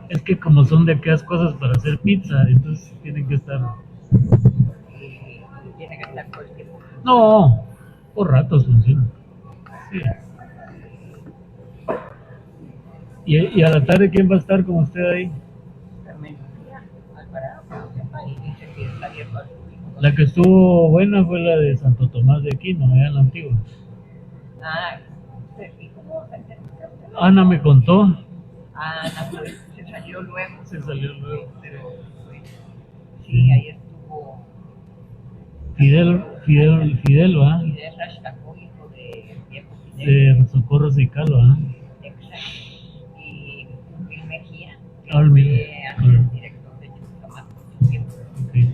Es que como son de aquellas cosas para hacer pizza, entonces tienen que estar... Tiene que estar todo el tiempo. No, por ratos funciona. Sí. Y a la tarde, ¿quién va a estar con usted ahí? Carmen Lucía Alvarado, y dice que está abierto al público. La que estuvo buena fue la de Santo Tomás de Aquino, allá en la antigua. Ah, ¿y cómo se enteró? Ana me contó. Ah, se salió luego. Se salió luego. Sí, pero sí, ahí estuvo Fidel, ¿va? Fidel Rashtakov, hijo de viejo Fidel. De Socorro Cicalo, ¿va? Exacto. Y Bill Mejía, que Ah, mira. fue el director de Chucamán por mucho tiempo. Okay.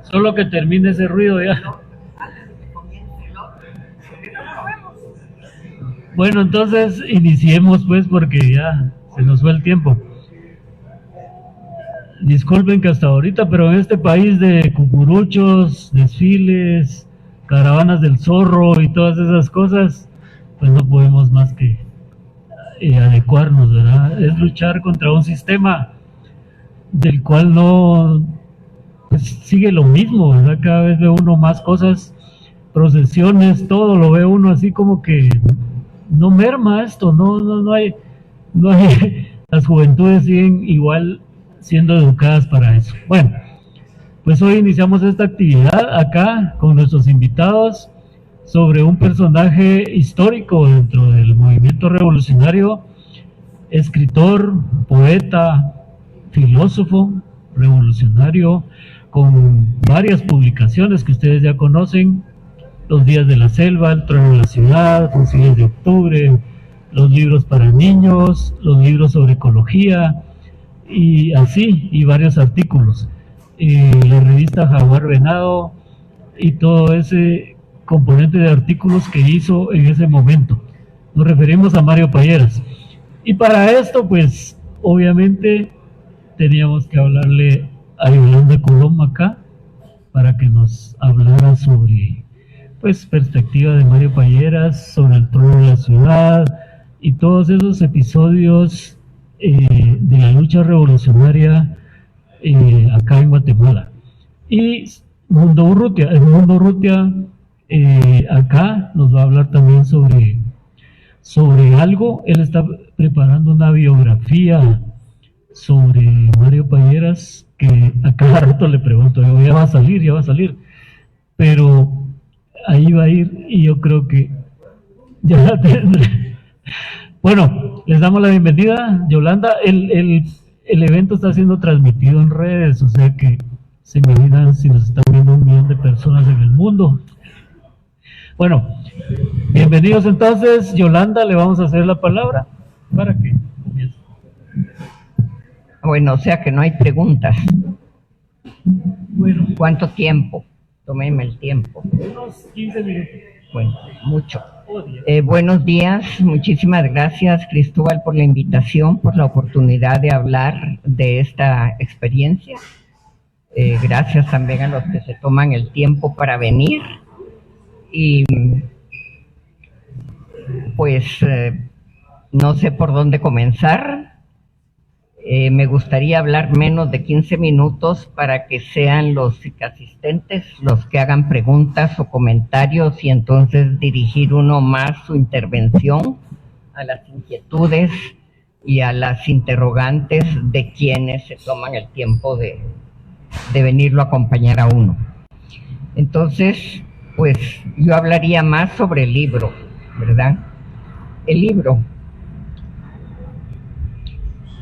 Solo que termine ese ruido ya. Antes de que comience el otro, lo vemos. Bueno, entonces iniciemos pues porque ya se nos fue el tiempo. Disculpen que hasta ahorita, pero en este país de cucuruchos, desfiles, caravanas del zorro y todas esas cosas, pues no podemos más que adecuarnos, ¿verdad? Es luchar contra un sistema del cual no, pues sigue lo mismo, ¿verdad? Cada vez ve uno más cosas, procesiones, todo lo ve uno así como que no merma esto, no hay, las juventudes siguen igual siendo educadas para eso. Bueno, pues hoy iniciamos esta actividad acá con nuestros invitados sobre un personaje histórico dentro del movimiento revolucionario, escritor, poeta, filósofo, revolucionario, con varias publicaciones que ustedes ya conocen: Los días de la selva, El trono de la ciudad, Fusiles de octubre, los libros para niños, los libros sobre ecología, y así, y varios artículos. La revista Jaguar Venado y todo ese componente de artículos que hizo en ese momento. Nos referimos a Mario Payeras. Y para esto, pues, obviamente, teníamos que hablarle a Yolanda Colom acá, para que nos hablara sobre, pues, perspectiva de Mario Payeras, sobre el trono de la ciudad, y todos esos episodios de la lucha revolucionaria acá en Guatemala. Y Mundo Urrutia, acá nos va a hablar también sobre algo. Él está preparando una biografía sobre Mario Payeras, que a cada rato le pregunto, ya va a salir, pero ahí va a ir y yo creo que ya la tendré. Bueno, les damos la bienvenida, Yolanda. El evento está siendo transmitido en redes, o sea que se imaginan si nos están viendo 1 millón de personas en el mundo. Bueno, bienvenidos entonces. Yolanda, le vamos a hacer la palabra para que comience. Bueno, o sea que no hay preguntas. Bueno, ¿Cuánto tiempo? Tómeme el tiempo. unos 15 minutos. Bueno, mucho. Buenos días, muchísimas gracias, Cristóbal, por la invitación, por la oportunidad de hablar de esta experiencia. Gracias también a los que se toman el tiempo para venir. Y pues no sé por dónde comenzar. Me gustaría hablar menos de 15 minutos para que sean los asistentes los que hagan preguntas o comentarios y entonces dirigir uno más su intervención a las inquietudes y a las interrogantes de quienes se toman el tiempo de venirlo a acompañar a uno. Entonces, pues yo hablaría más sobre el libro, ¿verdad? El libro.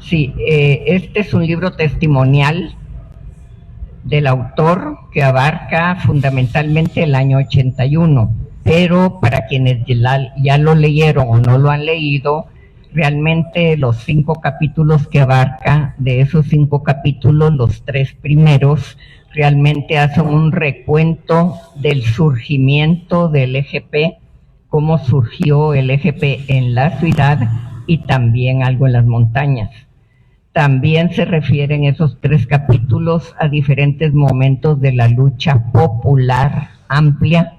Sí, este es un libro testimonial del autor que abarca fundamentalmente el año 81, pero para quienes ya lo leyeron o no lo han leído, realmente los 5 capítulos que abarca, de esos 5 capítulos, los 3 primeros realmente hacen un recuento del surgimiento del EGP, cómo surgió el EGP en la ciudad y también algo en las montañas. También se refieren esos 3 capítulos a diferentes momentos de la lucha popular amplia,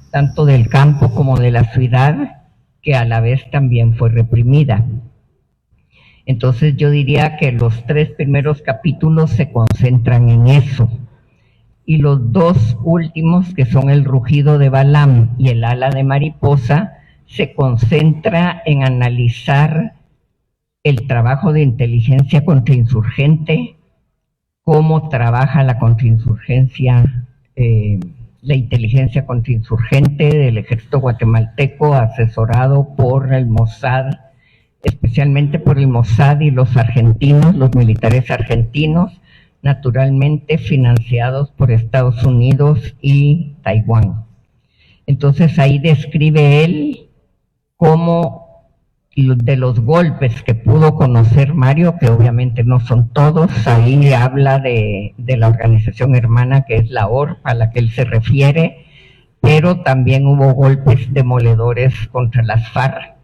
tanto del campo como de la ciudad, que a la vez también fue reprimida. Entonces yo diría que los 3 primeros capítulos se concentran en eso. Y los 2 últimos, que son El rugido de Balaam y El ala de mariposa, se concentra en analizar el trabajo de inteligencia contrainsurgente, cómo trabaja la contrainsurgencia, la inteligencia contrainsurgente del ejército guatemalteco, asesorado por el Mossad, especialmente por el Mossad y los argentinos, los militares argentinos, naturalmente financiados por Estados Unidos y Taiwán. Entonces ahí describe él cómo de los golpes que pudo conocer Mario, que obviamente no son todos, ahí habla de la organización hermana que es la ORP, a la que él se refiere, pero también hubo golpes demoledores contra las FARC,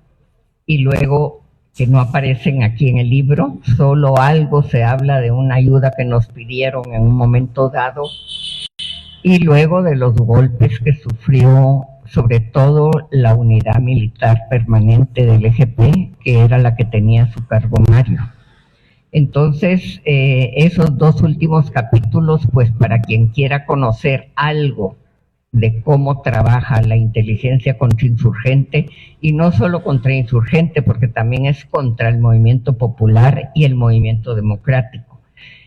y luego, que no aparecen aquí en el libro, solo algo se habla de una ayuda que nos pidieron en un momento dado, y luego de los golpes que sufrió sobre todo la unidad militar permanente del EGP, que era la que tenía a su cargo Mario. Entonces, esos 2 últimos capítulos, pues para quien quiera conocer algo de cómo trabaja la inteligencia contrainsurgente, y no solo contrainsurgente, porque también es contra el movimiento popular y el movimiento democrático.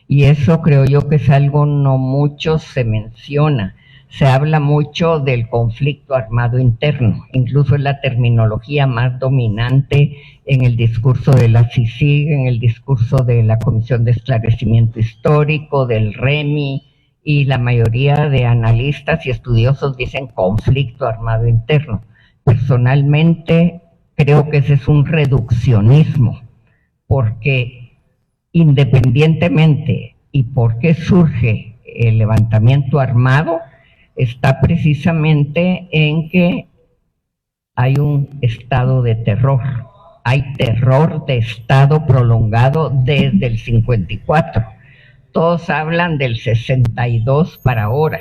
Y eso creo yo que es algo no mucho se menciona. Se habla mucho del conflicto armado interno, incluso es la terminología más dominante en el discurso de la CICIG, en el discurso de la Comisión de Esclarecimiento Histórico, del REMI, y la mayoría de analistas y estudiosos dicen conflicto armado interno. Personalmente creo que ese es un reduccionismo, porque independientemente y por qué surge el levantamiento armado, está precisamente en que hay un estado de terror. Hay terror de estado prolongado desde el 54. Todos hablan del 62 para ahora,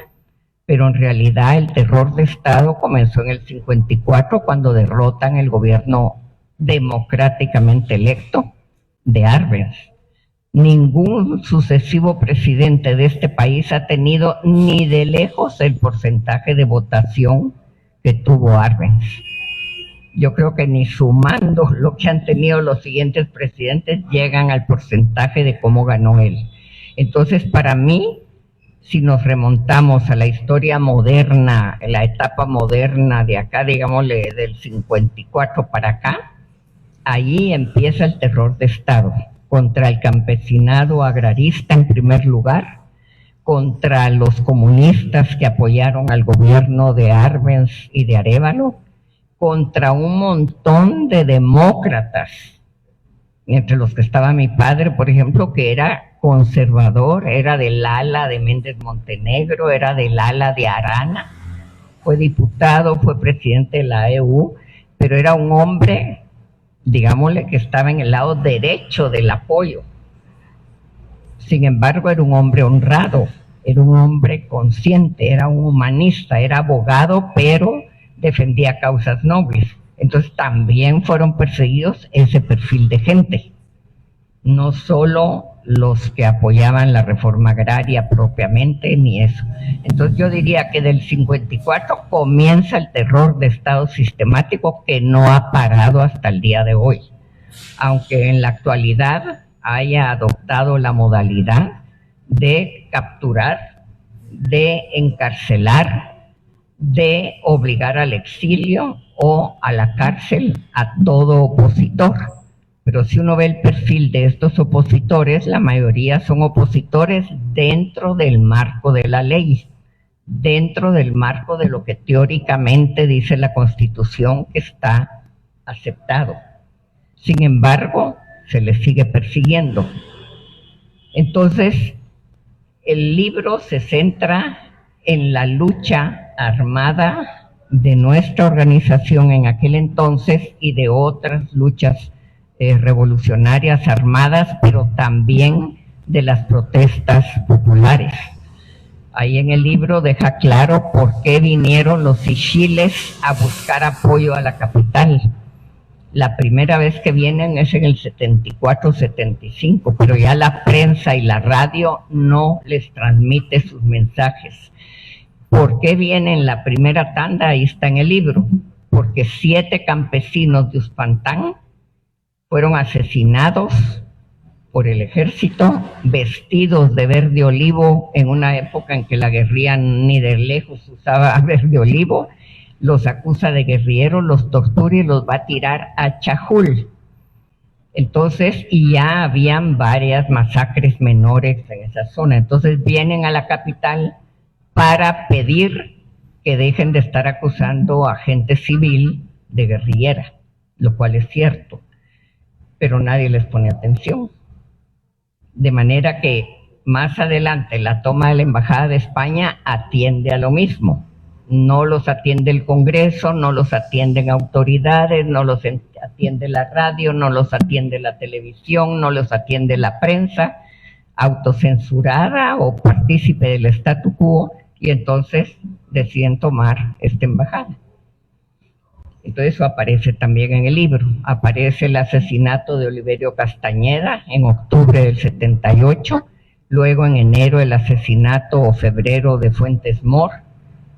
pero en realidad el terror de estado comenzó en el 54 cuando derrotan el gobierno democráticamente electo de Arbenz. Ningún sucesivo presidente de este país ha tenido ni de lejos el porcentaje de votación que tuvo Arbenz. Yo creo que ni sumando lo que han tenido los siguientes presidentes llegan al porcentaje de cómo ganó él. Entonces, para mí, si nos remontamos a la historia moderna, la etapa moderna de acá, digámosle del 54 para acá, ahí empieza el terror de Estado, contra el campesinado agrarista en primer lugar, contra los comunistas que apoyaron al gobierno de Arbenz y de Arévalo, contra un montón de demócratas, entre los que estaba mi padre, por ejemplo, que era conservador, era del ala de Méndez Montenegro, era del ala de Arana, fue diputado, fue presidente de la EU, pero era un hombre, digámosle, que estaba en el lado derecho del apoyo. Sin embargo, era un hombre honrado, era un hombre consciente, era un humanista, era abogado, pero defendía causas nobles. Entonces también fueron perseguidos ese perfil de gente, no solo los que apoyaban la reforma agraria propiamente, ni eso. Entonces yo diría que del 54 comienza el terror de Estado sistemático que no ha parado hasta el día de hoy, aunque en la actualidad haya adoptado la modalidad de capturar, de encarcelar, de obligar al exilio o a la cárcel a todo opositor. Pero si uno ve el perfil de estos opositores, la mayoría son opositores dentro del marco de la ley, dentro del marco de lo que teóricamente dice la Constitución que está aceptado. Sin embargo, se les sigue persiguiendo. Entonces, el libro se centra en la lucha armada de nuestra organización en aquel entonces y de otras luchas revolucionarias armadas, pero también de las protestas populares. Ahí en el libro deja claro por qué vinieron los ixiles a buscar apoyo a la capital. La primera vez que vienen es en el 74-75, pero ya la prensa y la radio no les transmite sus mensajes. ¿Por qué vienen la primera tanda? Ahí está en el libro. Porque 7 campesinos de Uspantán fueron asesinados por el ejército, vestidos de verde olivo, en una época en que la guerrilla ni de lejos usaba verde olivo. Los acusa de guerrilleros, los tortura y los va a tirar a Chajul. Entonces, y ya habían varias masacres menores en esa zona. Entonces vienen a la capital para pedir que dejen de estar acusando a gente civil de guerrillera, lo cual es cierto, pero nadie les pone atención. De manera que más adelante la toma de la Embajada de España atiende a lo mismo. No los atiende el Congreso, no los atienden autoridades, no los atiende la radio, no los atiende la televisión, no los atiende la prensa, autocensurada o partícipe del statu quo, y entonces deciden tomar esta embajada. Entonces eso aparece también en el libro. Aparece el asesinato de Oliverio Castañeda en octubre del 78, luego en enero el asesinato o febrero de Fuentes Mor,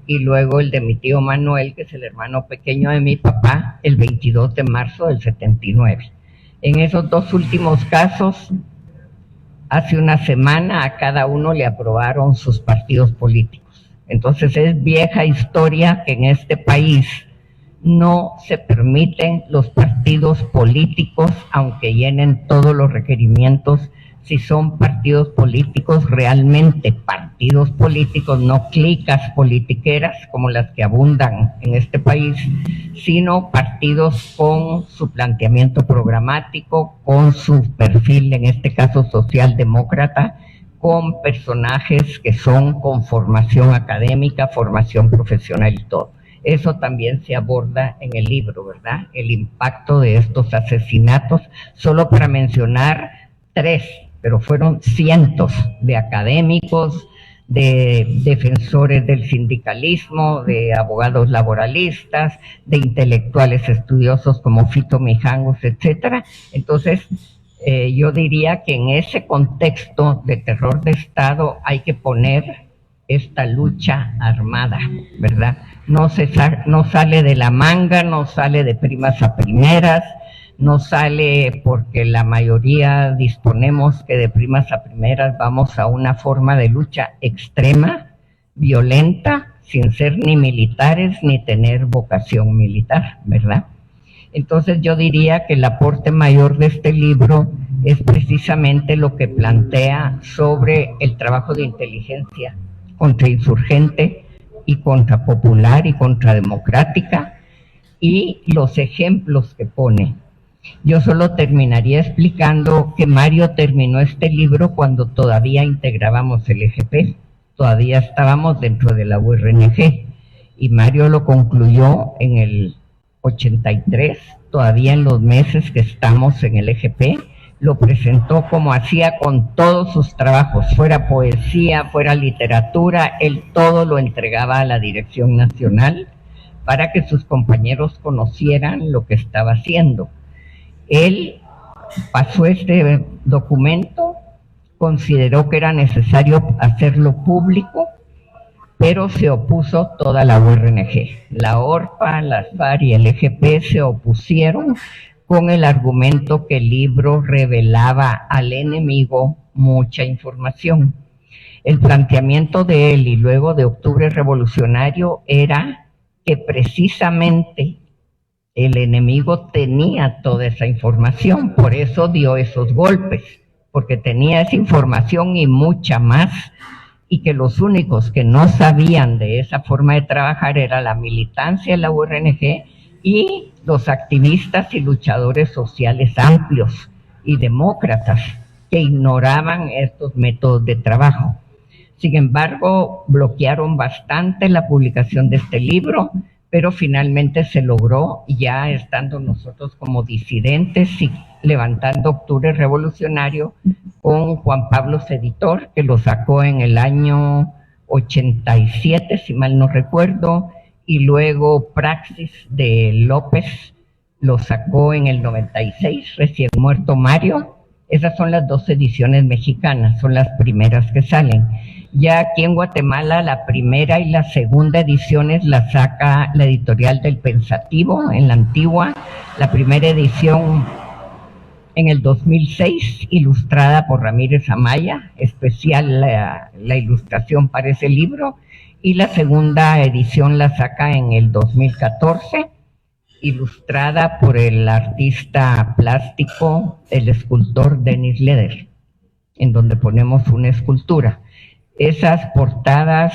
y luego el de mi tío Manuel, que es el hermano pequeño de mi papá, el 22 de marzo del 79. En esos 2 últimos casos, hace una semana a cada uno le aprobaron sus partidos políticos. Entonces es vieja historia que en este país no se permiten los partidos políticos, aunque llenen todos los requerimientos, si son partidos políticos realmente partidos políticos, no clicas politiqueras como las que abundan en este país, sino partidos con su planteamiento programático, con su perfil, en este caso socialdemócrata, con personajes que son con formación académica, formación profesional y todo. Eso también se aborda en el libro, ¿verdad? El impacto de estos asesinatos, solo para mencionar 3, pero fueron cientos de académicos, de defensores del sindicalismo, de abogados laboralistas, de intelectuales estudiosos como Fito Mijangos, etcétera. Entonces, yo diría que en ese contexto de terror de Estado hay que poner esta lucha armada, ¿verdad? No sale de la manga, no sale de primas a primeras, no sale porque la mayoría disponemos que de primas a primeras vamos a una forma de lucha extrema, violenta, sin ser ni militares ni tener vocación militar, ¿verdad? Entonces yo diría que el aporte mayor de este libro es precisamente lo que plantea sobre el trabajo de inteligencia contrainsurgente y contrapopular y contrademocrática y los ejemplos que pone. Yo solo terminaría explicando que Mario terminó este libro cuando todavía integrábamos el EGP, todavía estábamos dentro de la URNG, y Mario lo concluyó en el 83, todavía en los meses que estamos en el EGP, lo presentó como hacía con todos sus trabajos, fuera poesía, fuera literatura, él todo lo entregaba a la Dirección Nacional para que sus compañeros conocieran lo que estaba haciendo. Él pasó este documento, consideró que era necesario hacerlo público, pero se opuso toda la URNG. La ORPA, las FARC y el EGP se opusieron con el argumento que el libro revelaba al enemigo mucha información. El planteamiento de él y luego de Octubre Revolucionario era que precisamente el enemigo tenía toda esa información, por eso dio esos golpes, porque tenía esa información y mucha más, y que los únicos que no sabían de esa forma de trabajar era la militancia de la URNG y los activistas y luchadores sociales amplios y demócratas que ignoraban estos métodos de trabajo. Sin embargo, bloquearon bastante la publicación de este libro, pero finalmente se logró, ya estando nosotros como disidentes y levantando Octubre Revolucionario con Juan Pablo Editor, que lo sacó en el año 87, si mal no recuerdo, y luego Praxis de López, lo sacó en el 96, recién muerto Mario. Esas son las dos ediciones mexicanas, son las primeras que salen. Ya aquí en Guatemala la primera y la segunda ediciones la saca la editorial del Pensativo en la Antigua. La primera edición en el 2006, ilustrada por Ramírez Amaya, especial la ilustración para ese libro, y la segunda edición la saca en el 2014, ilustrada por el artista plástico, el escultor Denis Leder, en donde ponemos una escultura. Esas portadas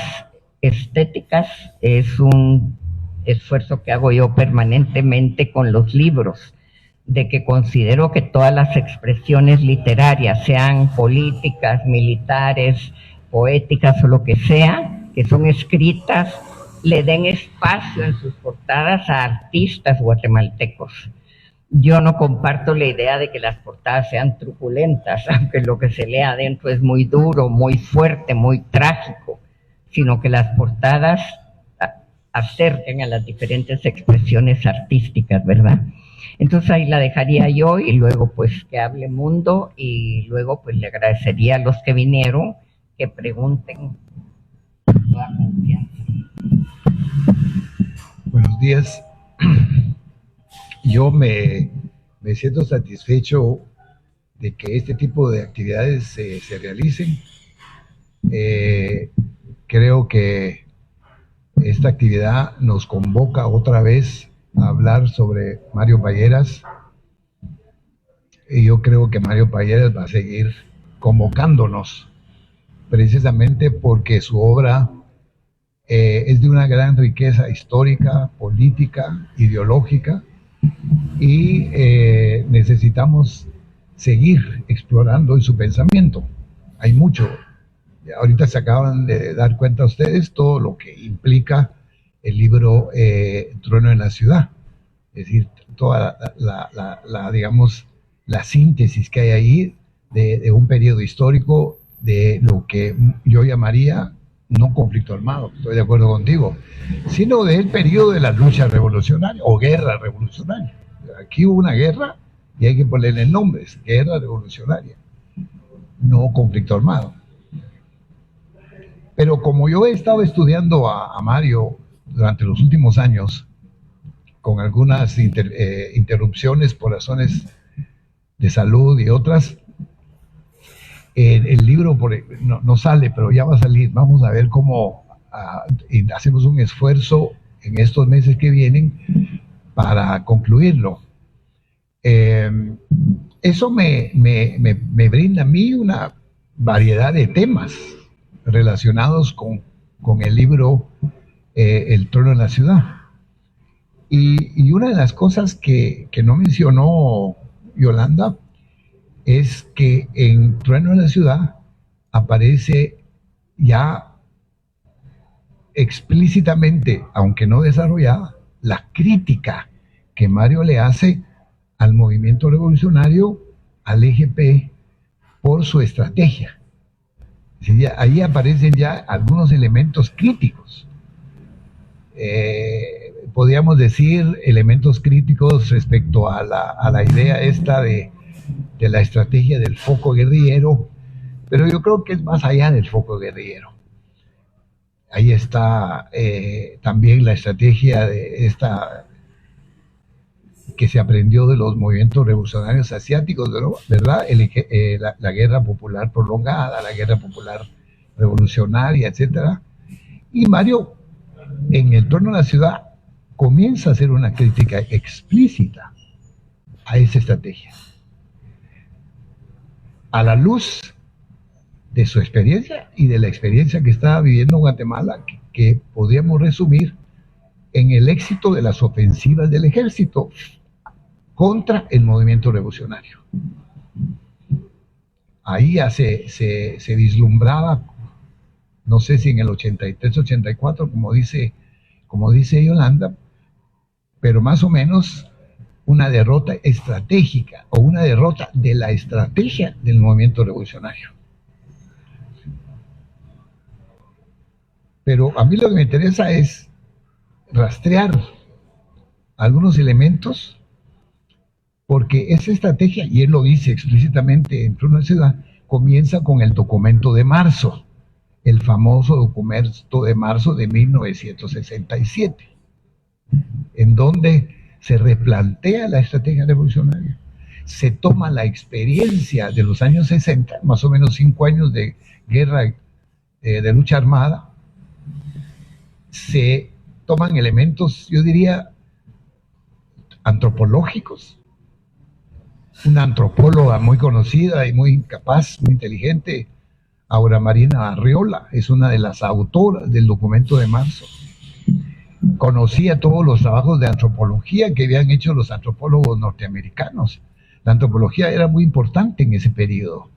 estéticas es un esfuerzo que hago yo permanentemente con los libros, de que considero que todas las expresiones literarias, sean políticas, militares, poéticas o lo que sea, que son escritas, le den espacio en sus portadas a artistas guatemaltecos. Yo no comparto la idea de que las portadas sean truculentas, aunque lo que se lee adentro es muy duro, muy fuerte, muy trágico, sino que las portadas acerquen a las diferentes expresiones artísticas, ¿verdad? Entonces ahí la dejaría yo y luego pues que hable Mundo y luego pues le agradecería a los que vinieron que pregunten con toda confianza. Buenos días. Yo me siento satisfecho de que este tipo de actividades se realicen. Creo que esta actividad nos convoca otra vez a hablar sobre Mario Payeras, y yo creo que Mario Payeras va a seguir convocándonos precisamente porque su obra es de una gran riqueza histórica, política, ideológica, y necesitamos seguir explorando en su pensamiento. Hay mucho. Ahorita se acaban de dar cuenta ustedes todo lo que implica el libro Trueno en la Ciudad. Es decir, toda digamos, la síntesis que hay ahí de un periodo histórico de lo que yo llamaría no conflicto armado, estoy de acuerdo contigo, sino del periodo de la lucha revolucionaria o guerra revolucionaria. Aquí hubo una guerra y hay que ponerle nombres, guerra revolucionaria, no conflicto armado. Pero como yo he estado estudiando a Mario durante los últimos años, con algunas interrupciones por razones de salud y otras, el libro no sale, pero ya va a salir. Vamos a ver cómo hacemos un esfuerzo en estos meses que vienen para concluirlo. Eso me brinda a mí una variedad de temas relacionados con el libro El Trono en la Ciudad. Y una de las cosas que no mencionó Yolanda es que en Trueno en la Ciudad aparece ya explícitamente, aunque no desarrollada, la crítica que Mario le hace al movimiento revolucionario, al EGP, por su estrategia. Sí, ahí aparecen ya algunos elementos críticos. Podríamos decir elementos críticos respecto a la idea esta de la estrategia del foco guerrillero, pero yo creo que es más allá del foco guerrillero. Ahí está también la estrategia de esta que se aprendió de los movimientos revolucionarios asiáticos, ¿verdad? La guerra popular prolongada, la guerra popular revolucionaria, etcétera. Y Mario, en El Trono de la Ciudad, comienza a hacer una crítica explícita a esa estrategia, a la luz de su experiencia y de la experiencia que estaba viviendo Guatemala, que podríamos resumir en el éxito de las ofensivas del ejército contra el movimiento revolucionario. Ahí ya se vislumbraba, no sé si en el 83, 84, como dice Yolanda, pero más o menos una derrota estratégica o una derrota de la estrategia del movimiento revolucionario. Pero a mí lo que me interesa es rastrear algunos elementos porque esa estrategia, y él lo dice explícitamente en Trono de Ciudad, comienza con el documento de marzo, el famoso documento de marzo de 1967, en donde se replantea la estrategia revolucionaria, se toma la experiencia de los años 60, más o menos 5 años de guerra, de lucha armada, se toman elementos, yo diría, antropológicos. Una antropóloga muy conocida y muy capaz, muy inteligente, Aura Marina Arriola, es una de las autoras del documento de marzo. Conocía todos los trabajos de antropología que habían hecho los antropólogos norteamericanos. La antropología era muy importante en ese periodo.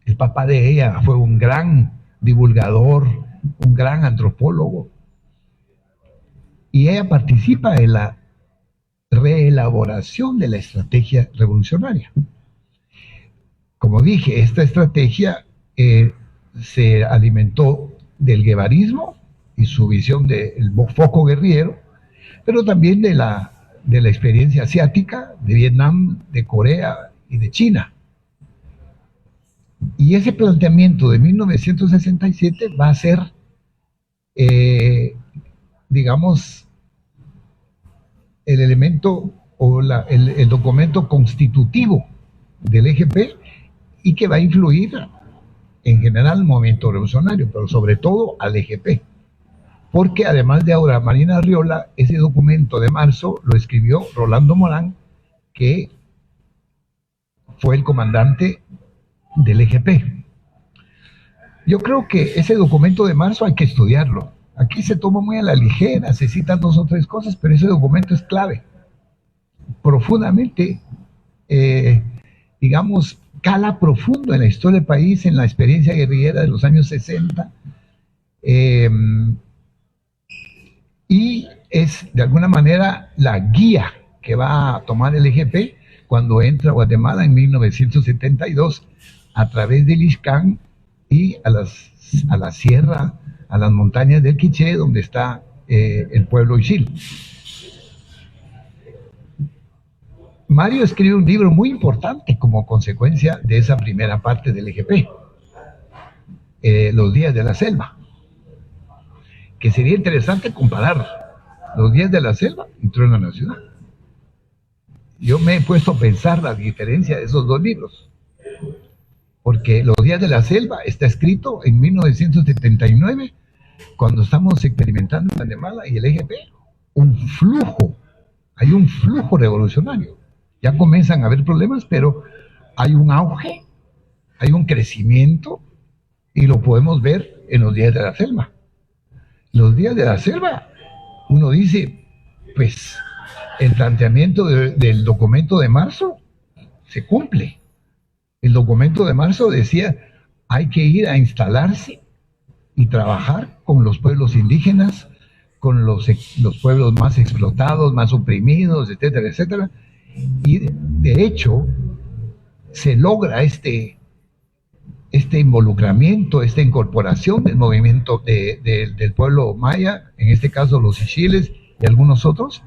El papá de ella fue un gran divulgador, un gran antropólogo. Y ella participa en la reelaboración de la estrategia revolucionaria. Como dije, esta estrategia se alimentó del guevarismo y su visión del foco guerrillero, pero también de la experiencia asiática, de Vietnam, de Corea y de China. Y ese planteamiento de 1967 va a ser, digamos, el elemento o el documento constitutivo del EGP y que va a influir en general al movimiento revolucionario, pero sobre todo al EGP. Porque además de Aura Marina Arriola, ese documento de marzo lo escribió Rolando Morán, que fue el comandante del EGP. Yo creo que ese documento de marzo hay que estudiarlo. Aquí se toma muy a la ligera, se citan 2 o 3 cosas, pero ese documento es clave. Profundamente, digamos, cala profundo en la historia del país, en la experiencia guerrillera de los años 60, y es de alguna manera la guía que va a tomar el EGP cuando entra a Guatemala en 1972 a través del Ixcán y a la sierra, a las montañas del Quiché, donde está el pueblo Ixil. Mario escribe un libro muy importante como consecuencia de esa primera parte del EGP, Los días de la selva, que sería interesante comparar Los días de la selva y Trueno en la ciudad. Yo me he puesto a pensar la diferencia de esos 2 libros, porque Los días de la selva está escrito en 1979, cuando estamos experimentando en Guatemala y el EGP, hay un flujo revolucionario. Ya comienzan a haber problemas, pero hay un auge, hay un crecimiento, y lo podemos ver en Los días de la selva. Los días de la selva, uno dice, pues el planteamiento del documento de marzo se cumple. El documento de marzo decía, hay que ir a instalarse y trabajar con los pueblos indígenas, con los pueblos más explotados, más oprimidos, etcétera, etcétera. Y de hecho, se logra este involucramiento, esta incorporación del movimiento del pueblo maya, en este caso los Ixiles y algunos otros.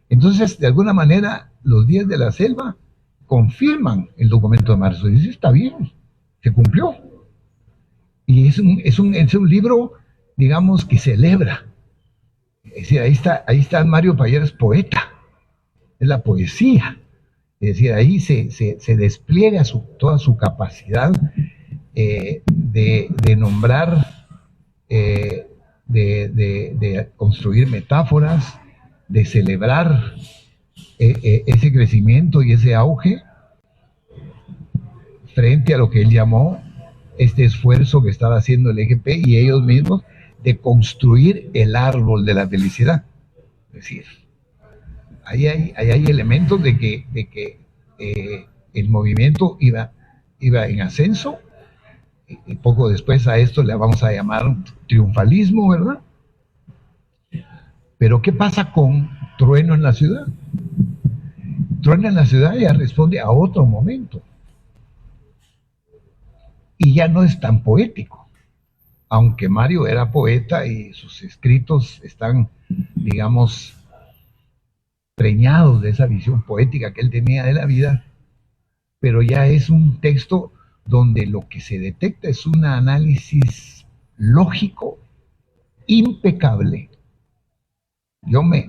Entonces, de alguna manera, Los días de la selva confirman el documento de marzo. Y dice, está bien, se cumplió. Y es un libro, digamos, que celebra. Es decir, ahí está Mario Payeras, poeta. Es la poesía. Es decir, ahí se despliega toda su capacidad de nombrar, de construir metáforas, de celebrar ese crecimiento y ese auge frente a lo que él llamó este esfuerzo que estaba haciendo el EGP y ellos mismos de construir el árbol de la felicidad. Es decir, ahí hay elementos de que el movimiento iba en ascenso, y poco después a esto le vamos a llamar un triunfalismo, ¿verdad? Pero ¿qué pasa con Trueno en la ciudad? Trueno en la ciudad ya responde a otro momento. Y ya no es tan poético. Aunque Mario era poeta y sus escritos están, digamos, preñados de esa visión poética que él tenía de la vida, pero ya es un texto donde lo que se detecta es un análisis lógico impecable. A mí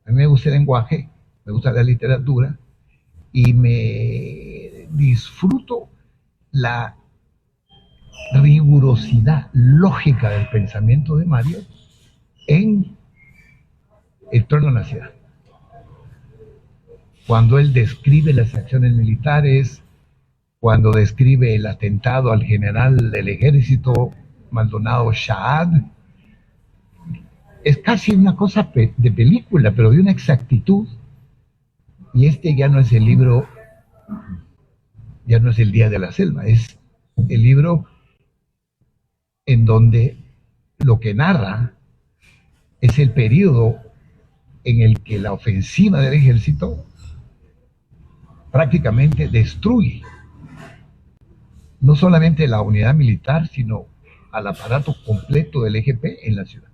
me gusta el lenguaje, me gusta la literatura y me disfruto la rigurosidad lógica del pensamiento de Mario en El Trueno en la Ciudad. Cuando él describe las acciones militares, cuando describe el atentado al general del ejército Maldonado Shahad, es casi una cosa de película, pero de una exactitud. Y este ya no es el libro, ya no es El Día de la Selva, es el libro en donde lo que narra es el periodo en el que la ofensiva del ejército prácticamente destruye no solamente la unidad militar, sino al aparato completo del EGP en la ciudad.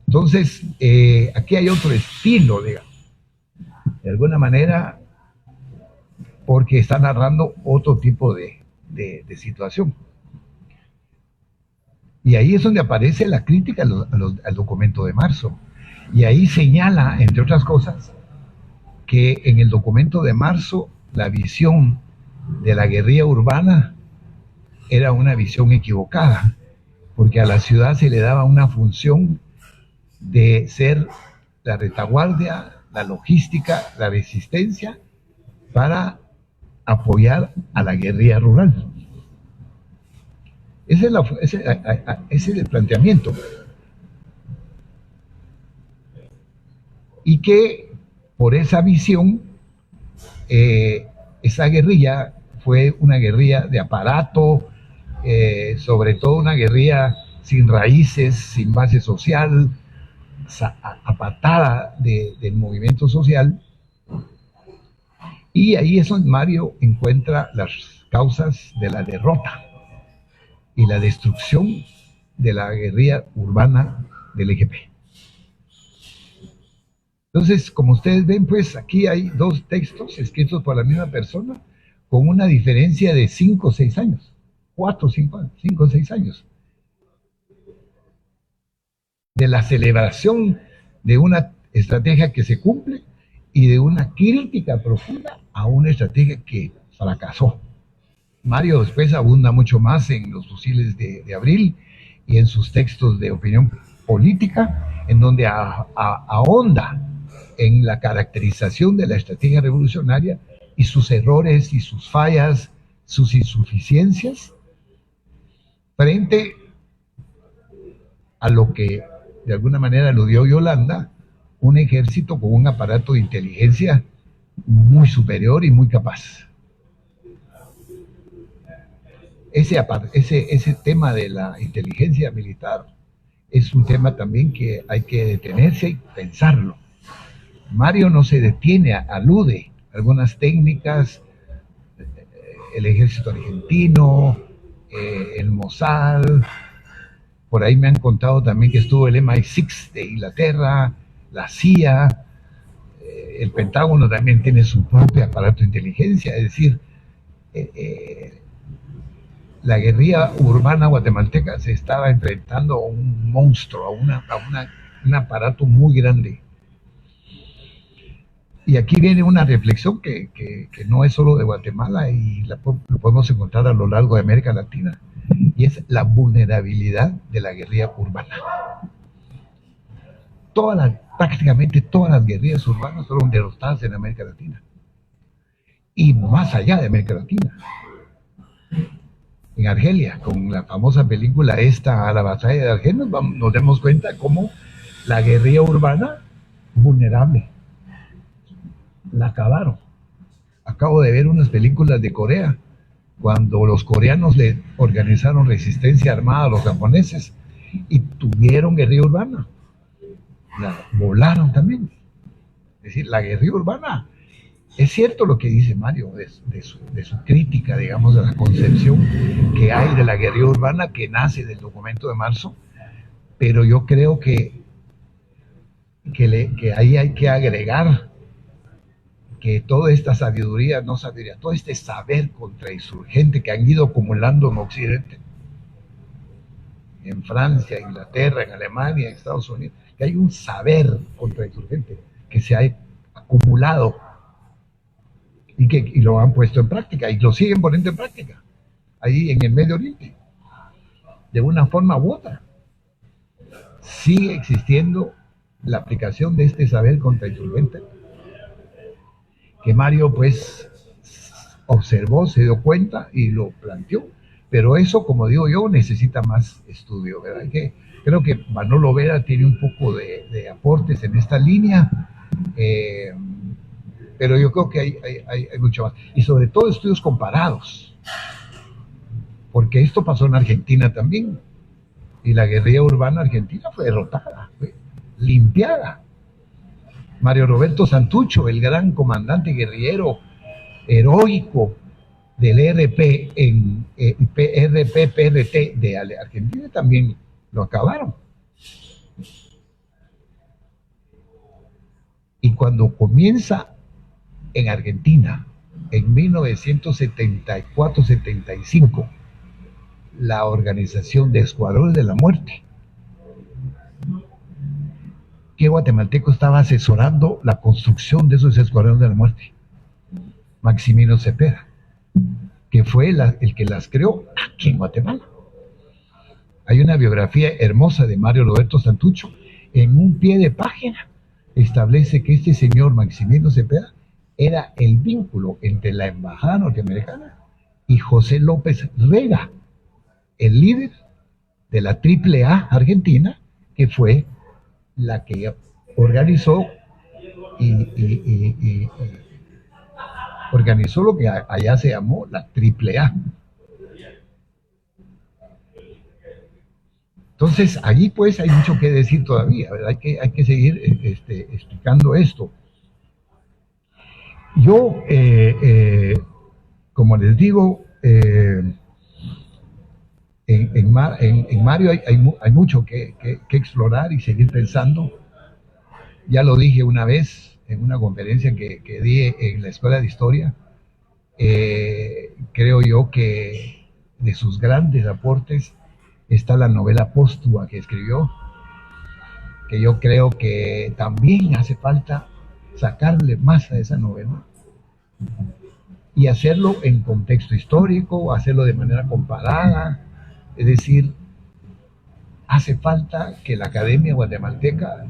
Entonces, aquí hay otro estilo, digamos, de alguna manera, porque está narrando otro tipo de situación. Y ahí es donde aparece la crítica al documento de marzo. Y ahí señala, entre otras cosas, que en el documento de marzo la visión de la guerrilla urbana era una visión equivocada, porque a la ciudad se le daba una función de ser la retaguardia, la logística, la resistencia para apoyar a la guerrilla rural. Ese es el planteamiento. Y que por esa visión, esa guerrilla fue una guerrilla de aparato, sobre todo una guerrilla sin raíces, sin base social, apartada del movimiento social. Y ahí es donde Mario encuentra las causas de la derrota y la destrucción de la guerrilla urbana del EGP. Entonces, como ustedes ven, pues aquí hay dos textos escritos por la misma persona con una diferencia de 5 o 6 años, 4 o 5 o 6 años. De la celebración de una estrategia que se cumple y de una crítica profunda a una estrategia que fracasó. Mario después abunda mucho más en los fusiles de abril y en sus textos de opinión política, en donde ahonda en la caracterización de la estrategia revolucionaria y sus errores y sus fallas, sus insuficiencias, frente a lo que de alguna manera aludió Yolanda, un ejército con un aparato de inteligencia muy superior y muy capaz. Ese tema de la inteligencia militar es un tema también que hay que detenerse y pensarlo. Mario no se detiene, alude a algunas técnicas, el ejército argentino, el Mossad, por ahí me han contado también que estuvo el MI6 de Inglaterra, la CIA, el Pentágono también tiene su propio aparato de inteligencia, es decir, la guerrilla urbana guatemalteca se estaba enfrentando a un monstruo, a un aparato muy grande. Y aquí viene una reflexión que no es solo de Guatemala y lo podemos encontrar a lo largo de América Latina, y es la vulnerabilidad de la guerrilla urbana. Prácticamente todas las guerrillas urbanas fueron derrotadas en América Latina y más allá de América Latina. En Argelia, con la famosa película esta, La batalla de Argelia, nos damos cuenta cómo la guerrilla urbana vulnerable la acabaron. Acabo de ver unas películas de Corea, cuando los coreanos le organizaron resistencia armada a los japoneses y tuvieron guerrilla urbana, la volaron también. Es decir, la guerrilla urbana, es cierto lo que dice Mario de su crítica, digamos, de la concepción que hay de la guerrilla urbana que nace del documento de marzo, pero yo creo que que ahí hay que agregar que toda esta sabiduría, no sabiduría, todo este saber contrainsurgente que han ido acumulando en Occidente, en Francia, en Inglaterra, en Alemania, en Estados Unidos, que hay un saber contrainsurgente que se ha acumulado y lo han puesto en práctica y lo siguen poniendo en práctica ahí en el Medio Oriente, de una forma u otra. Sigue existiendo la aplicación de este saber contrainsurgente que Mario pues observó, se dio cuenta y lo planteó. Pero eso, como digo yo, necesita más estudio, ¿verdad? Creo que Manolo Vera tiene un poco de aportes en esta línea, pero yo creo que hay mucho más. Y sobre todo estudios comparados, porque esto pasó en Argentina también, y la guerrilla urbana argentina fue derrotada, fue limpiada. Mario Roberto Santucho, el gran comandante guerrillero heroico del RP en PRT de Argentina, también lo acabaron. Y cuando comienza en Argentina, en 1974-75, la organización de Escuadrones de la Muerte, ¿qué guatemalteco estaba asesorando la construcción de esos Escuadrones de la Muerte? Maximino Cepeda, que fue el que las creó aquí en Guatemala. Hay una biografía hermosa de Mario Roberto Santucho. En un pie de página establece que este señor Maximino Cepeda era el vínculo entre la embajada norteamericana y José López Rega, el líder de la AAA argentina, que fue la que organizó organizó lo que allá se llamó la AAA. Entonces, allí pues hay mucho que decir todavía, ¿verdad? Hay que seguir explicando esto. Yo, como les digo, en Mario hay mucho que explorar y seguir pensando. Ya lo dije una vez en una conferencia que di en la Escuela de Historia. Creo yo que de sus grandes aportes está la novela póstuma que escribió, que yo creo que también hace falta sacarle más a esa novela y hacerlo en contexto histórico, hacerlo de manera comparada. Es decir, hace falta que la Academia Guatemalteca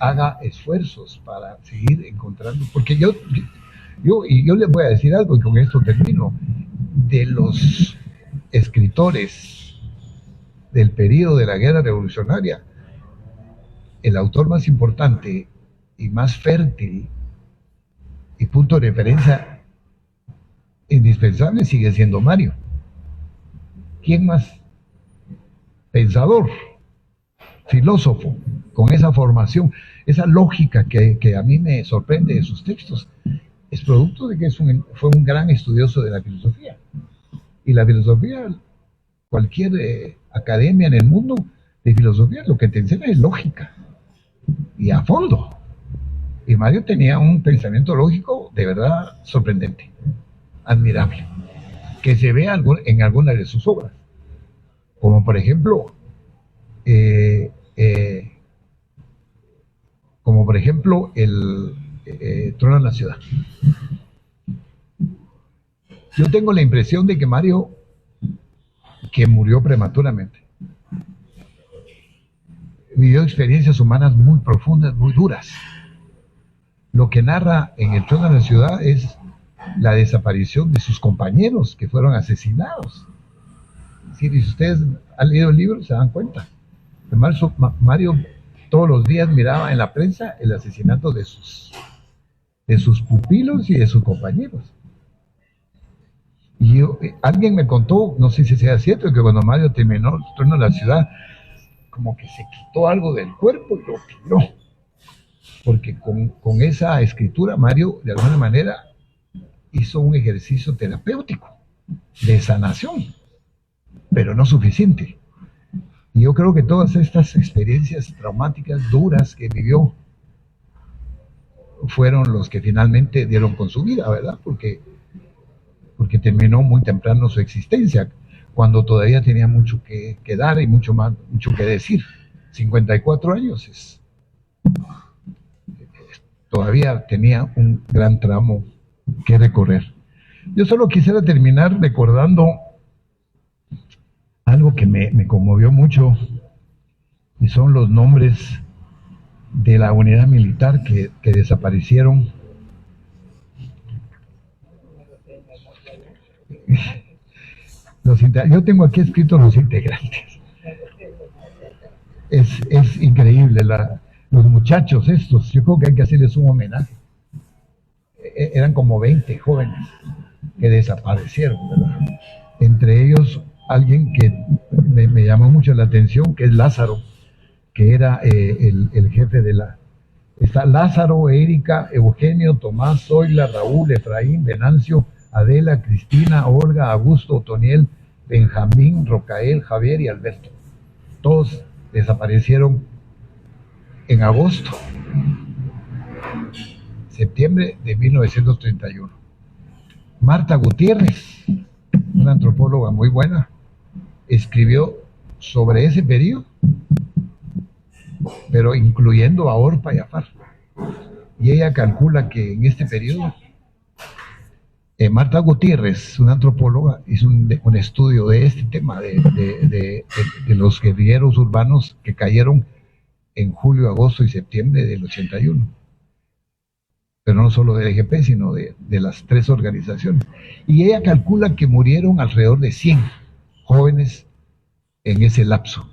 haga esfuerzos para seguir encontrando, porque yo les voy a decir algo y con esto termino. De los escritores del periodo de la guerra revolucionaria, el autor más importante y más fértil y punto de referencia indispensable sigue siendo Mario. ¿Quién más? Pensador, filósofo, con esa formación, esa lógica que a mí me sorprende de sus textos, es producto de que fue un gran estudioso de la filosofía. Y la filosofía, cualquier academia en el mundo de filosofía, lo que te enseña es lógica, y a fondo. Y Mario tenía un pensamiento lógico de verdad sorprendente, admirable, que se ve en algunas de sus obras, como por ejemplo el Trono de la Ciudad. Yo tengo la impresión de que Mario, que murió prematuramente, vivió experiencias humanas muy profundas, muy duras. Lo que narra en el Trono de la Ciudad es la desaparición de sus compañeros que fueron asesinados. Es decir, si ustedes han leído el libro, se dan cuenta. Mario todos los días miraba en la prensa el asesinato de sus pupilos y de sus compañeros. Y alguien me contó, no sé si sea cierto, que cuando Mario terminó el Trono de la Ciudad, como que se quitó algo del cuerpo y lo tiró. Porque con esa escritura Mario, de alguna manera, hizo un ejercicio terapéutico de sanación, pero no suficiente. Y yo creo que todas estas experiencias traumáticas, duras que vivió, fueron los que finalmente dieron con su vida, ¿verdad? Porque terminó muy temprano su existencia, cuando todavía tenía mucho que dar y mucho que decir. 54 años todavía tenía un gran tramo que recorrer. Yo solo quisiera terminar recordando algo que me conmovió mucho, y son los nombres de la unidad militar que desaparecieron. Yo tengo aquí escritos los integrantes. Es increíble, los muchachos estos, yo creo que hay que hacerles un homenaje. Eran como 20 jóvenes que desaparecieron, ¿verdad? Entre ellos alguien que me llamó mucho la atención, que es Lázaro, que era el jefe de la... Está Lázaro, Erika, Eugenio, Tomás, Zoila, Raúl, Efraín, Venancio, Adela, Cristina, Olga, Augusto, Otoniel, Benjamín, Rocael, Javier y Alberto. Todos desaparecieron en agosto, septiembre de 1931. Marta Gutiérrez, una antropóloga muy buena, escribió sobre ese periodo, pero incluyendo a Orpa y a Far. Y ella calcula que en este periodo, Marta Gutiérrez, una antropóloga, hizo un estudio de este tema, de los guerrilleros urbanos que cayeron en julio, agosto y septiembre del 81. Pero no solo del EGP, sino de las tres organizaciones. Y ella calcula que murieron alrededor de 100 jóvenes en ese lapso.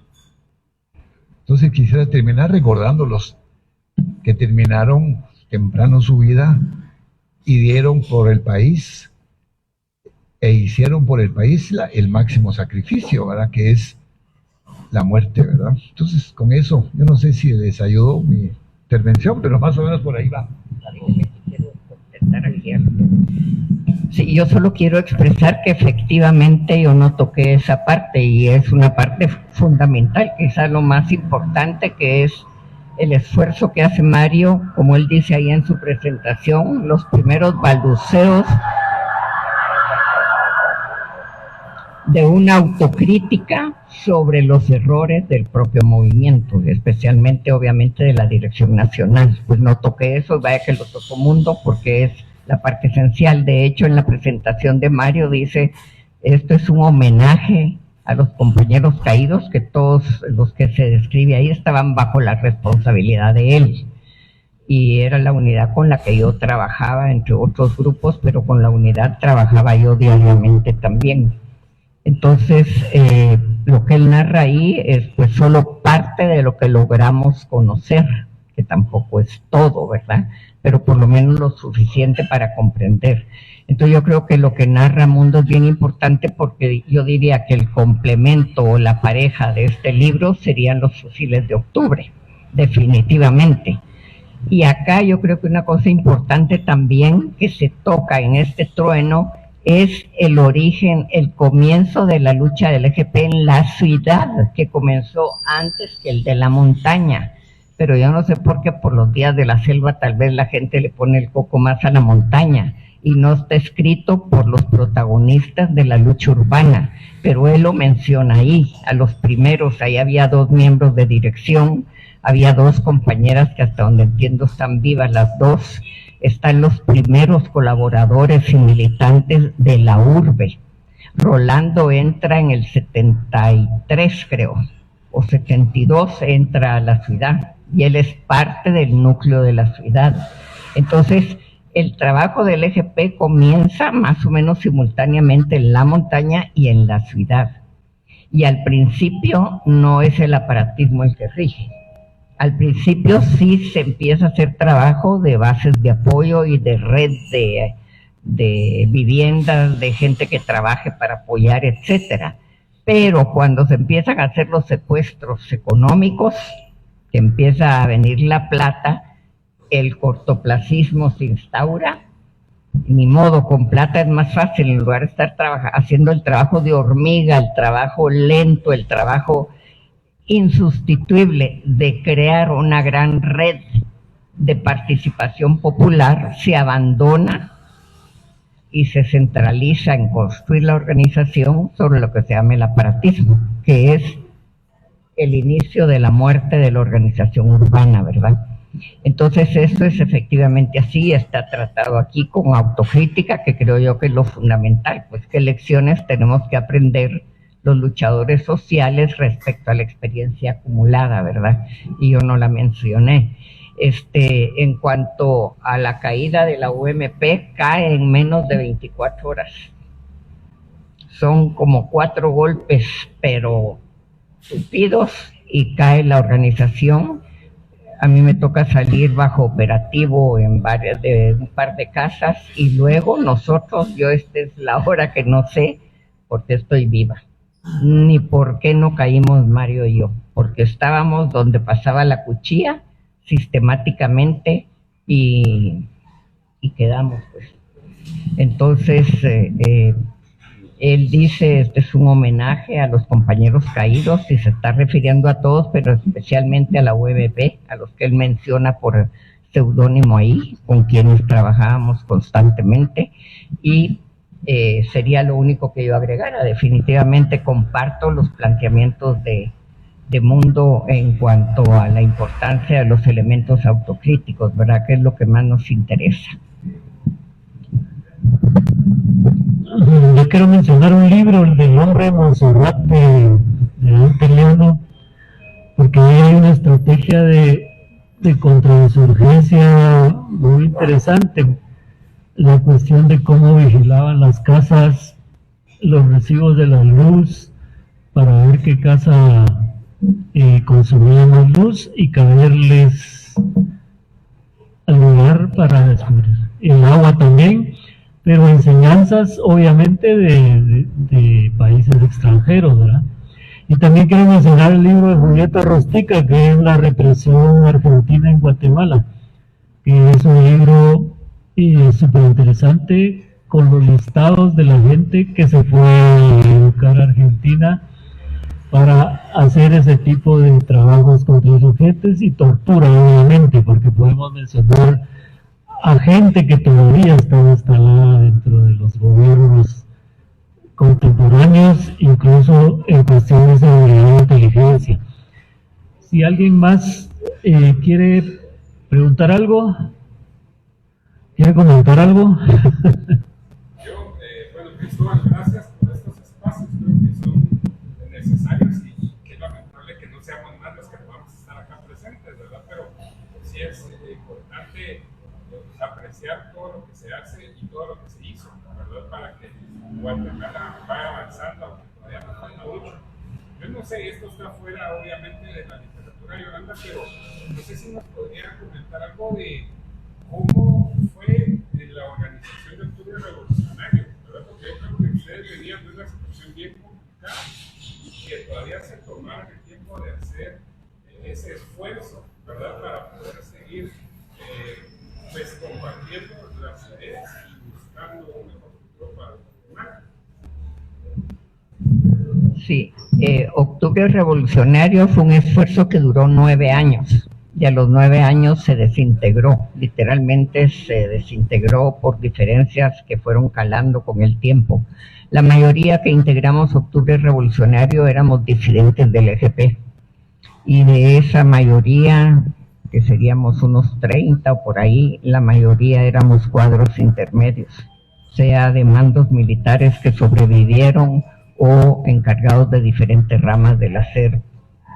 Entonces quisiera terminar recordándolos que terminaron temprano su vida y dieron por el país e hicieron por el país el máximo sacrificio, ¿verdad? Que es la muerte, ¿verdad? Entonces, con eso, yo no sé si les ayudó mi intervención, pero más o menos por ahí va. Sí, yo solo quiero expresar que efectivamente yo no toqué esa parte, y es una parte fundamental, quizás lo más importante, que es el esfuerzo que hace Mario, como él dice ahí en su presentación, los primeros balbuceos de una autocrítica sobre los errores del propio movimiento, especialmente obviamente de la Dirección Nacional. Pues no toqué eso, y vaya que lo tocó Mundo, porque es la parte esencial. De hecho, en la presentación de Mario dice, esto es un homenaje a los compañeros caídos, que todos los que se describe ahí estaban bajo la responsabilidad de él. Y era la unidad con la que yo trabajaba, entre otros grupos, pero con la unidad trabajaba yo diariamente también. Entonces, lo que él narra ahí es pues solo parte de lo que logramos conocer, que tampoco es todo, ¿verdad? Pero por lo menos lo suficiente para comprender. Entonces yo creo que lo que narra Mundo es bien importante, porque yo diría que el complemento o la pareja de este libro serían los fusiles de octubre, definitivamente. Y acá yo creo que una cosa importante también que se toca en este trueno es el origen, el comienzo de la lucha del EGP en la ciudad, que comenzó antes que el de la montaña. Pero yo no sé por qué por los días de la selva tal vez la gente le pone el coco más a la montaña, y no está escrito por los protagonistas de la lucha urbana, pero él lo menciona ahí, a los primeros. Ahí había 2 miembros de dirección, había 2 compañeras que hasta donde entiendo están vivas las 2, están los primeros colaboradores y militantes de la urbe. Rolando entra en el 73, creo, o 72, entra a la ciudad, y él es parte del núcleo de la ciudad. Entonces, el trabajo del EGP comienza más o menos simultáneamente en la montaña y en la ciudad. Y al principio no es el aparatismo el que rige. Al principio sí se empieza a hacer trabajo de bases de apoyo y de red de viviendas, de gente que trabaje para apoyar, etcétera. Pero cuando se empiezan a hacer los secuestros económicos, que empieza a venir la plata, el cortoplacismo se instaura. Ni modo, con plata es más fácil, en lugar de estar haciendo el trabajo de hormiga, el trabajo lento, el trabajo insustituible de crear una gran red de participación popular se abandona y se centraliza en construir la organización sobre lo que se llama el aparatismo, que es el inicio de la muerte de la organización urbana, ¿verdad? Entonces esto es efectivamente así, está tratado aquí con autocrítica, que creo yo que es lo fundamental, pues qué lecciones tenemos que aprender los luchadores sociales respecto a la experiencia acumulada, ¿verdad? Y yo no la mencioné. En cuanto a la caída de la UMP, cae en menos de 24 horas. Son como 4 golpes, pero tupidos, y cae la organización. A mí me toca salir bajo operativo en un par de casas, y luego nosotros, esta es la hora que no sé por qué estoy viva, ni por qué no caímos Mario y yo, porque estábamos donde pasaba la cuchilla sistemáticamente y quedamos, pues. Entonces, él dice, este es un homenaje a los compañeros caídos, y se está refiriendo a todos, pero especialmente a la UMP, a los que él menciona por seudónimo ahí, con quienes trabajábamos constantemente, y sería lo único que yo agregara. Definitivamente comparto los planteamientos de Mundo en cuanto a la importancia de los elementos autocríticos, ¿verdad? Que es lo que más nos interesa. Yo quiero mencionar un libro, el del hombre de Montserrat de Dante Leano, porque ahí hay una estrategia de contrainsurgencia muy interesante. La cuestión de cómo vigilaban las casas, los recibos de la luz, para ver qué casa consumía más luz y caerles al lugar para descubrir. El agua también, pero enseñanzas obviamente de países extranjeros, ¿verdad? Y también quiero mencionar el libro de Julieta Rostica, que es La represión argentina en Guatemala, que es un libro súper interesante, con los listados de la gente que se fue a educar a Argentina para hacer ese tipo de trabajos contra insurgentes y tortura, obviamente, porque podemos mencionar a gente que todavía está instalada dentro de los gobiernos contemporáneos, incluso en cuestiones de seguridad e inteligencia. Si alguien más quiere preguntar algo, quiere comentar algo. Yo, Cristóbal, gracias por estos espacios, creo que son necesarios, y que lamentable que no seamos más los que podamos estar acá presentes, ¿verdad? Pero sí es importante apreciar todo lo que se hace y todo lo que se hizo, ¿verdad? Para que Guatemala vaya avanzando, aunque todavía nos falta mucho. Yo no sé, esto está fuera obviamente de la literatura, Yolanda, pero no sé si nos podría comentar algo de cómo fue la organización de Octubre Revolucionario, ¿verdad? Porque yo creo que ustedes venían de una situación bien complicada y que todavía se tomaron el tiempo de hacer ese esfuerzo, ¿verdad? Para poder seguir pues compartiendo las ideas y buscando un mejor futuro para Guatemala. Sí, Octubre Revolucionario fue un esfuerzo que duró 9 años. Y a los 9 años se desintegró, literalmente se desintegró por diferencias que fueron calando con el tiempo. La mayoría que integramos Octubre Revolucionario éramos disidentes del EGP, y de esa mayoría, que seríamos unos 30 o por ahí, la mayoría éramos cuadros intermedios, sea de mandos militares que sobrevivieron o encargados de diferentes ramas del hacer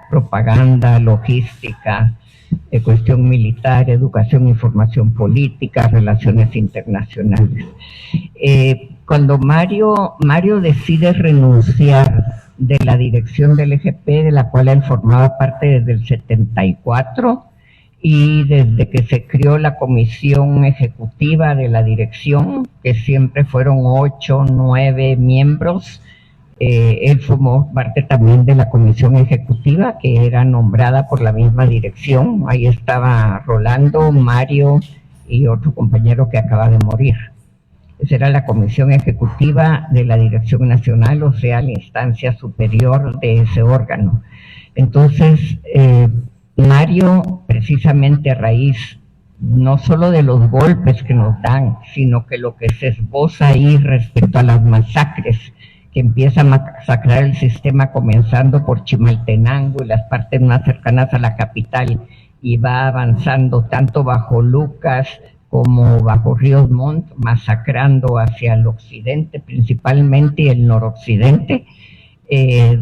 propaganda, logística, cuestión militar, educación, información política, relaciones internacionales. Cuando Mario decide renunciar de la dirección del EGP, de la cual él formaba parte desde el 74, y desde que se creó la comisión ejecutiva de la dirección, que siempre fueron 8, 9 miembros, él formó parte también de la comisión ejecutiva, que era nombrada por la misma dirección. Ahí estaba Rolando, Mario y otro compañero que acaba de morir. Esa era la comisión ejecutiva de la Dirección Nacional, o sea, la instancia superior de ese órgano. Entonces, Mario, precisamente a raíz no solo de los golpes que nos dan, sino que lo que se esboza ahí respecto a las masacres, que empieza a masacrar el sistema comenzando por Chimaltenango y las partes más cercanas a la capital, y va avanzando tanto bajo Lucas como bajo Ríos Montt, masacrando hacia el occidente principalmente y el noroccidente,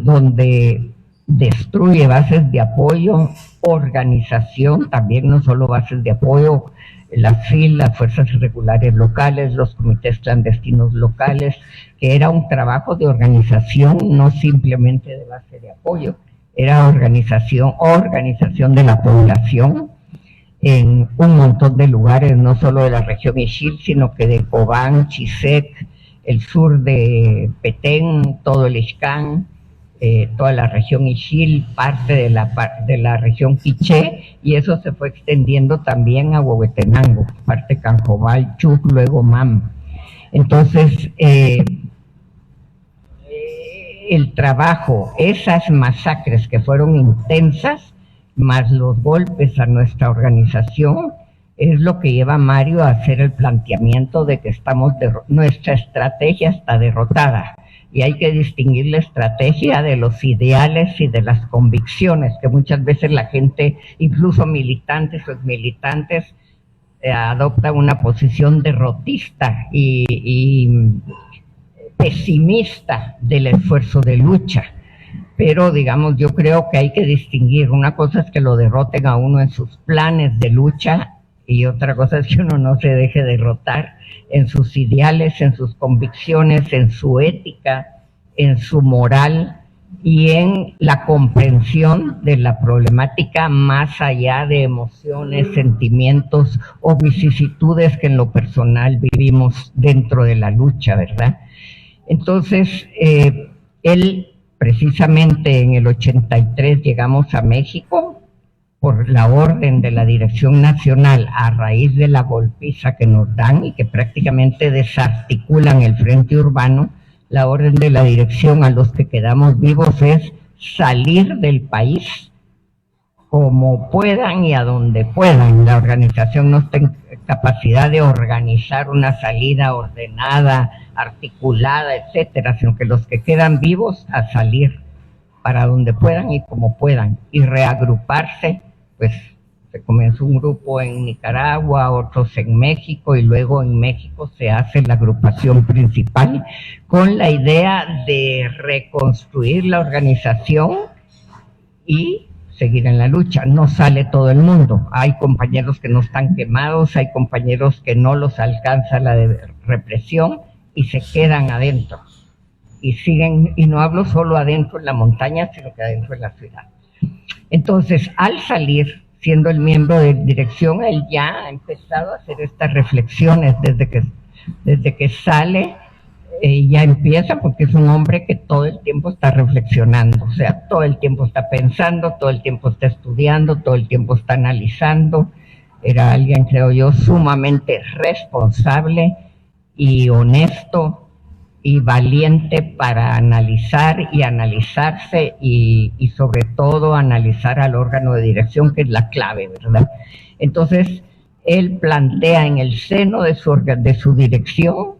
donde destruye bases de apoyo, organización, también no solo bases de apoyo, las FIL, las fuerzas irregulares locales, los comités clandestinos locales, que era un trabajo de organización, no simplemente de base de apoyo, era organización de la población en un montón de lugares, no solo de la región Ixil, sino que de Cobán, Chisec, el sur de Petén, todo el Ixcán, toda la región Ixil, parte de la región Quiché, y eso se fue extendiendo también a Huehuetenango, parte Canjobal, Chuc, luego MAM. Entonces, el trabajo, esas masacres que fueron intensas, más los golpes a nuestra organización, es lo que lleva a Mario a hacer el planteamiento de que nuestra estrategia está derrotada. Y hay que distinguir la estrategia de los ideales y de las convicciones, que muchas veces la gente, incluso militantes o exmilitantes, adopta una posición derrotista y pesimista del esfuerzo de lucha. Pero, digamos, yo creo que hay que distinguir. Una cosa es que lo derroten a uno en sus planes de lucha, y otra cosa es que uno no se deje derrotar en sus ideales, en sus convicciones, en su ética, en su moral y en la comprensión de la problemática más allá de emociones, sentimientos o vicisitudes que en lo personal vivimos dentro de la lucha, ¿verdad? Entonces, él precisamente en el 83 llegamos a México por la orden de la Dirección Nacional a raíz de la golpiza que nos dan y que prácticamente desarticulan el frente urbano. La orden de la dirección a los que quedamos vivos es salir del país como puedan y a donde puedan. La organización no está en capacidad de organizar una salida ordenada, articulada, etcétera, sino que los que quedan vivos a salir para donde puedan y como puedan, y reagruparse. Pues se comenzó un grupo en Nicaragua, otros en México, y luego en México se hace la agrupación principal con la idea de reconstruir la organización y seguir en la lucha. No sale todo el mundo, hay compañeros que no están quemados, hay compañeros que no los alcanza la represión y se quedan adentro y siguen, y no hablo solo adentro en la montaña, sino que adentro en la ciudad. Entonces, al salir, siendo el miembro de dirección, él ya ha empezado a hacer estas reflexiones desde que sale, ya empieza, porque es un hombre que todo el tiempo está reflexionando, o sea, todo el tiempo está pensando, todo el tiempo está estudiando, todo el tiempo está analizando. Era alguien, creo yo, sumamente responsable y honesto y valiente para analizar y analizarse y sobre todo analizar al órgano de dirección, que es la clave, ¿verdad? Entonces, él plantea en el seno de su dirección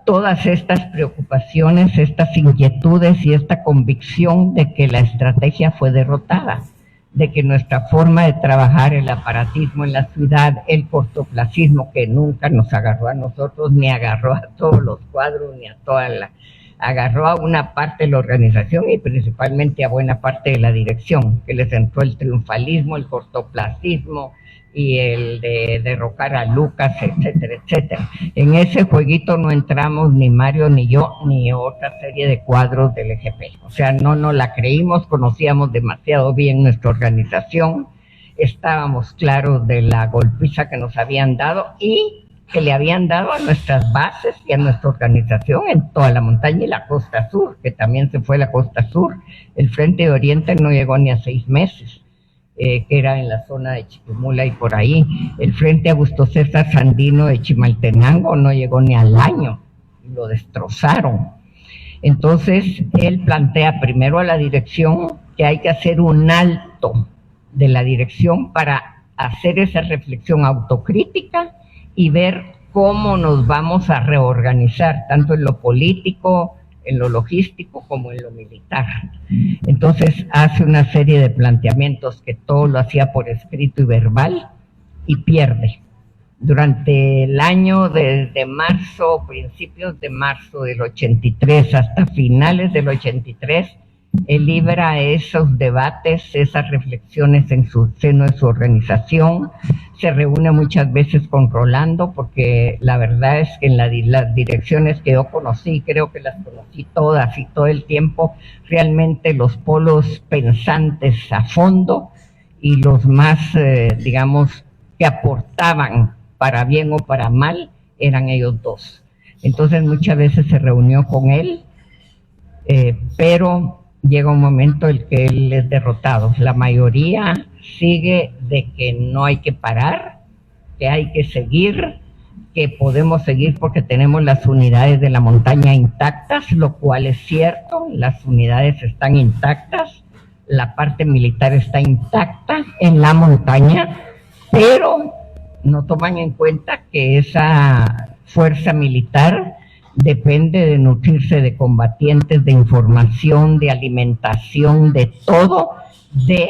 todas estas preocupaciones, estas inquietudes y esta convicción de que la estrategia fue derrotada, de que nuestra forma de trabajar, el aparatismo en la ciudad, el cortoplacismo que nunca nos agarró a nosotros, ni agarró a todos los cuadros, ni a agarró a una parte de la organización y principalmente a buena parte de la dirección, que les entró el triunfalismo, el cortoplacismo y el de derrocar a Lucas, etcétera, etcétera. En ese jueguito no entramos ni Mario, ni yo, ni otra serie de cuadros del EGP. O sea, no nos la creímos, conocíamos demasiado bien nuestra organización, estábamos claros de la golpiza que nos habían dado y que le habían dado a nuestras bases y a nuestra organización en toda la montaña y la costa sur, que también se fue la costa sur. El Frente de Oriente no llegó ni a 6 meses. que era en la zona de Chiquimula y por ahí. El Frente Augusto César Sandino de Chimaltenango no llegó ni al año, lo destrozaron. Entonces, él plantea primero a la dirección que hay que hacer un alto de la dirección para hacer esa reflexión autocrítica y ver cómo nos vamos a reorganizar, tanto en lo político, en lo logístico, como en lo militar. Entonces hace una serie de planteamientos que todo lo hacía por escrito y verbal y pierde. Durante el año, desde marzo, principios de marzo del 83 hasta finales del 83, él libra esos debates, esas reflexiones en su seno de su organización. Se reúne muchas veces con Rolando, porque la verdad es que en las direcciones que yo conocí, creo que las conocí todas y todo el tiempo, realmente los polos pensantes a fondo y los más, digamos, que aportaban para bien o para mal, eran ellos dos. Entonces muchas veces se reunió con él, pero llega un momento en que él es derrotado. La mayoría sigue de que no hay que parar, que hay que seguir, que podemos seguir porque tenemos las unidades de la montaña intactas, lo cual es cierto, las unidades están intactas, la parte militar está intacta en la montaña, pero no toman en cuenta que esa fuerza militar depende de nutrirse de combatientes, de información, de alimentación, de todo, de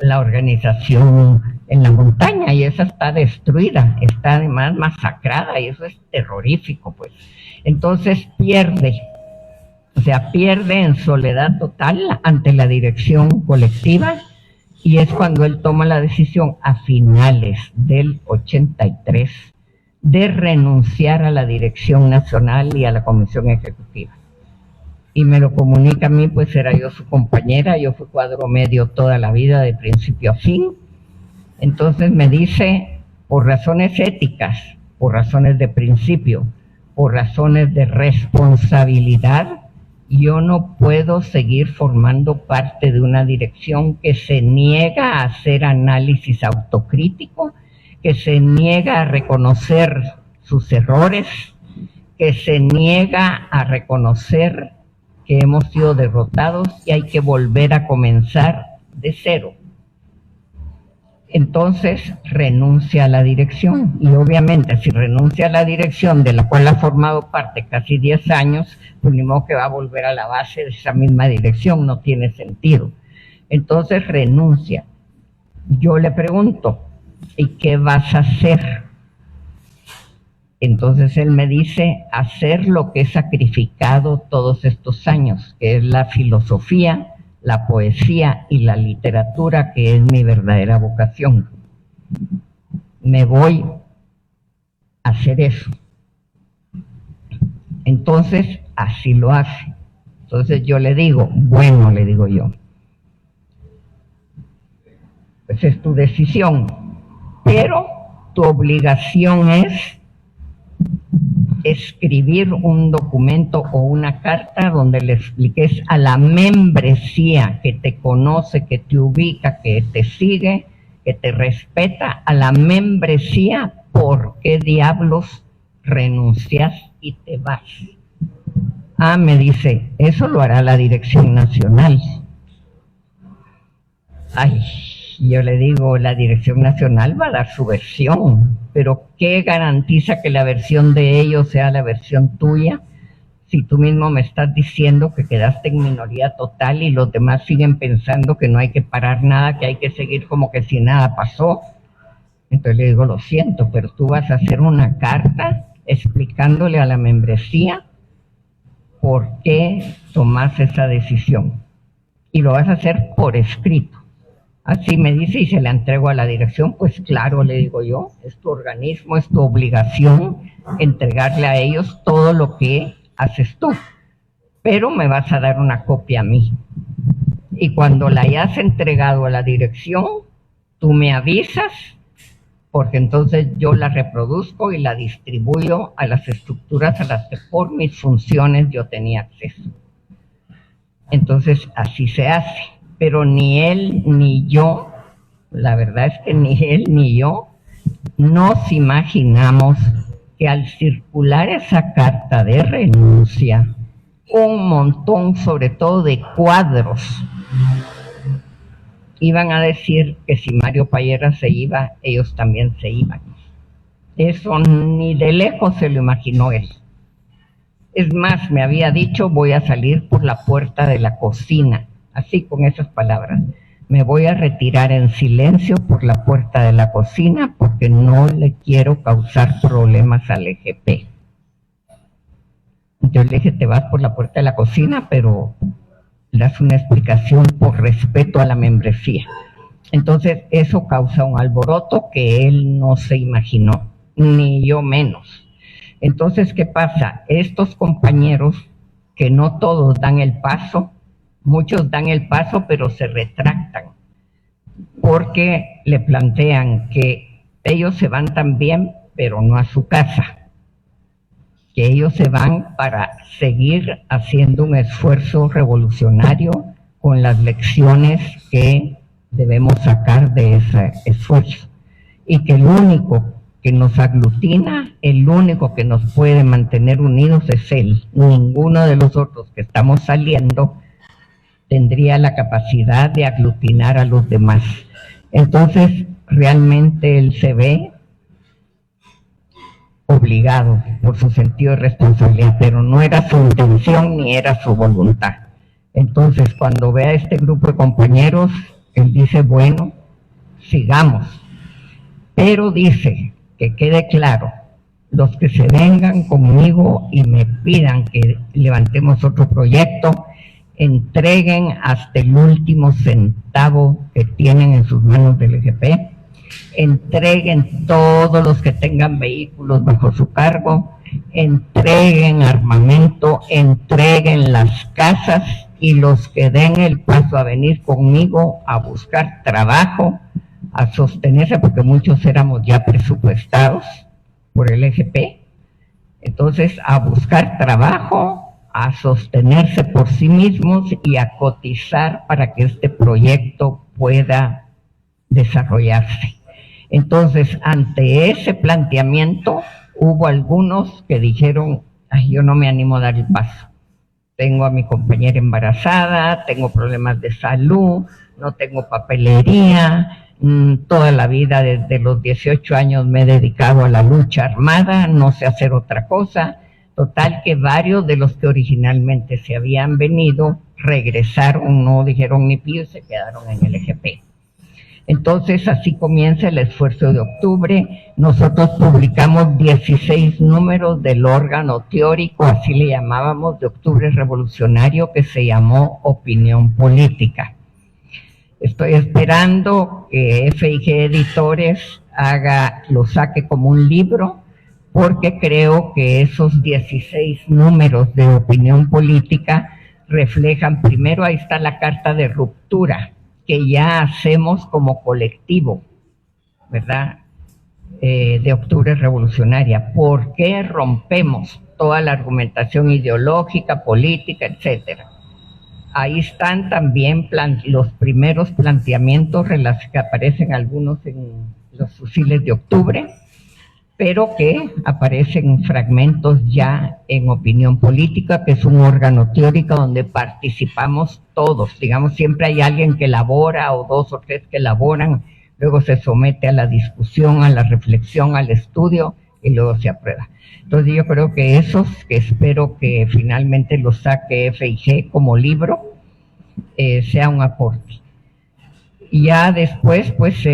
la organización en la montaña, y esa está destruida, está además masacrada, y eso es terrorífico, pues. Entonces pierde, o sea, pierde en soledad total ante la dirección colectiva, y es cuando él toma la decisión a finales del 83 de renunciar a la dirección nacional y a la comisión ejecutiva. Y me lo comunica a mí, pues era yo su compañera, yo fui cuadro medio toda la vida, de principio a fin. Entonces me dice, por razones éticas, por razones de principio, por razones de responsabilidad, yo no puedo seguir formando parte de una dirección que se niega a hacer análisis autocrítico, que se niega a reconocer sus errores, que se niega a reconocer que hemos sido derrotados y hay que volver a comenzar de cero. Entonces renuncia a la dirección, y obviamente si renuncia a la dirección de la cual ha formado parte casi 10 años, pues ni modo que va a volver a la base de esa misma dirección, no tiene sentido. Entonces renuncia. Yo le pregunto, ¿y qué vas a hacer? Entonces él me dice, hacer lo que he sacrificado todos estos años, que es la filosofía, la poesía y la literatura, que es mi verdadera vocación. Me voy a hacer eso. Entonces, así lo hace. Entonces yo le digo, bueno, le digo yo, pues es tu decisión, pero tu obligación es escribir un documento o una carta donde le expliques a la membresía que te conoce, que te ubica, que te sigue, que te respeta, a la membresía por qué diablos renuncias y te vas. Ah, me dice, eso lo hará la Dirección Nacional. Ay, yo le digo, la Dirección Nacional va a dar su versión, pero ¿qué garantiza que la versión de ellos sea la versión tuya? Si tú mismo me estás diciendo que quedaste en minoría total y los demás siguen pensando que no hay que parar nada, que hay que seguir como que si nada pasó. Entonces le digo, lo siento, pero tú vas a hacer una carta explicándole a la membresía por qué tomas esa decisión. Y lo vas a hacer por escrito. Así me dice, y se la entrego a la dirección. Pues claro, le digo yo, es tu organismo, es tu obligación entregarle a ellos todo lo que haces tú, pero me vas a dar una copia a mí. Y cuando la hayas entregado a la dirección, tú me avisas, porque entonces yo la reproduzco y la distribuyo a las estructuras a las que por mis funciones yo tenía acceso. Entonces así se hace. Pero ni él ni yo La verdad es que ni él ni yo nos imaginamos que al circular esa carta de renuncia, un montón, sobre todo de cuadros, iban a decir que si Mario Payeras se iba, ellos también se iban. Eso ni de lejos se lo imaginó él. Es más, me había dicho, voy a salir por la puerta de la cocina, así con esas palabras. Me voy a retirar en silencio por la puerta de la cocina porque no le quiero causar problemas al EGP. Yo le dije, te vas por la puerta de la cocina, pero das una explicación por respeto a la membresía. Entonces, eso causa un alboroto que él no se imaginó, ni yo menos. Entonces, ¿qué pasa? Estos compañeros, que no todos dan el paso, muchos dan el paso, pero se retractan, porque le plantean que ellos se van también, pero no a su casa, que ellos se van para seguir haciendo un esfuerzo revolucionario con las lecciones que debemos sacar de ese esfuerzo, y que el único que nos aglutina, el único que nos puede mantener unidos es él. Ninguno de los otros que estamos saliendo tendría la capacidad de aglutinar a los demás. Entonces, realmente él se ve obligado por su sentido de responsabilidad, pero no era su intención ni era su voluntad. Entonces, cuando ve a este grupo de compañeros, él dice, bueno, sigamos. Pero dice, que quede claro, los que se vengan conmigo y me pidan que levantemos otro proyecto, entreguen hasta el último centavo que tienen en sus manos del EGP, entreguen todos los que tengan vehículos bajo su cargo, entreguen armamento, entreguen las casas, y los que den el paso a venir conmigo a buscar trabajo, a sostenerse, porque muchos éramos ya presupuestados por el EGP, entonces a buscar trabajo, a sostenerse por sí mismos y a cotizar para que este proyecto pueda desarrollarse. Entonces, ante ese planteamiento, hubo algunos que dijeron, ay, yo no me animo a dar el paso. Tengo a mi compañera embarazada, tengo problemas de salud, no tengo papelería, toda la vida, desde los 18 años me he dedicado a la lucha armada, no sé hacer otra cosa. Total que varios de los que originalmente se habían venido regresaron, no dijeron ni pío y se quedaron en el EGP. Entonces así comienza el esfuerzo de octubre. Nosotros publicamos 16 números del órgano teórico, así le llamábamos, de Octubre Revolucionario, que se llamó Opinión Política. Estoy esperando que FIG Editores lo saque como un libro, porque creo que esos 16 números de Opinión Política reflejan, primero ahí está la carta de ruptura, que ya hacemos como colectivo, ¿verdad? De Octubre Revolucionaria. ¿Por qué rompemos toda la argumentación ideológica, política, etcétera? Ahí están también los primeros planteamientos que aparecen algunos en los fusiles de octubre, pero que aparecen fragmentos ya en Opinión Política, que es un órgano teórico donde participamos todos. Digamos, siempre hay alguien que elabora o dos o tres que elaboran, luego se somete a la discusión, a la reflexión, al estudio y luego se aprueba. Entonces yo creo que esos, que espero que finalmente los saque FIG como libro, sea un aporte. Y ya después, pues,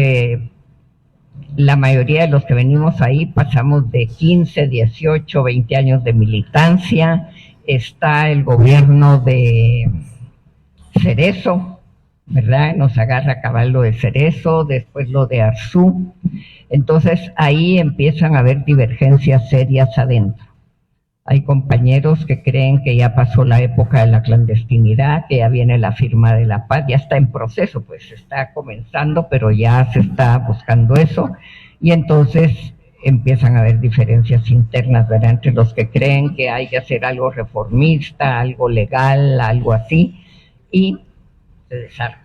la mayoría de los que venimos ahí pasamos de 15, 18, 20 años de militancia. Está el gobierno de Cerezo, ¿verdad? Nos agarra a cabal lo de Cerezo, después lo de Arzú. Entonces ahí empiezan a haber divergencias serias adentro. Hay compañeros que creen que ya pasó la época de la clandestinidad, que ya viene la firma de la paz, ya está en proceso, pues está comenzando, pero ya se está buscando eso, y entonces empiezan a haber diferencias internas, ¿verdad?, entre los que creen que hay que hacer algo reformista, algo legal, algo así, y se desarma.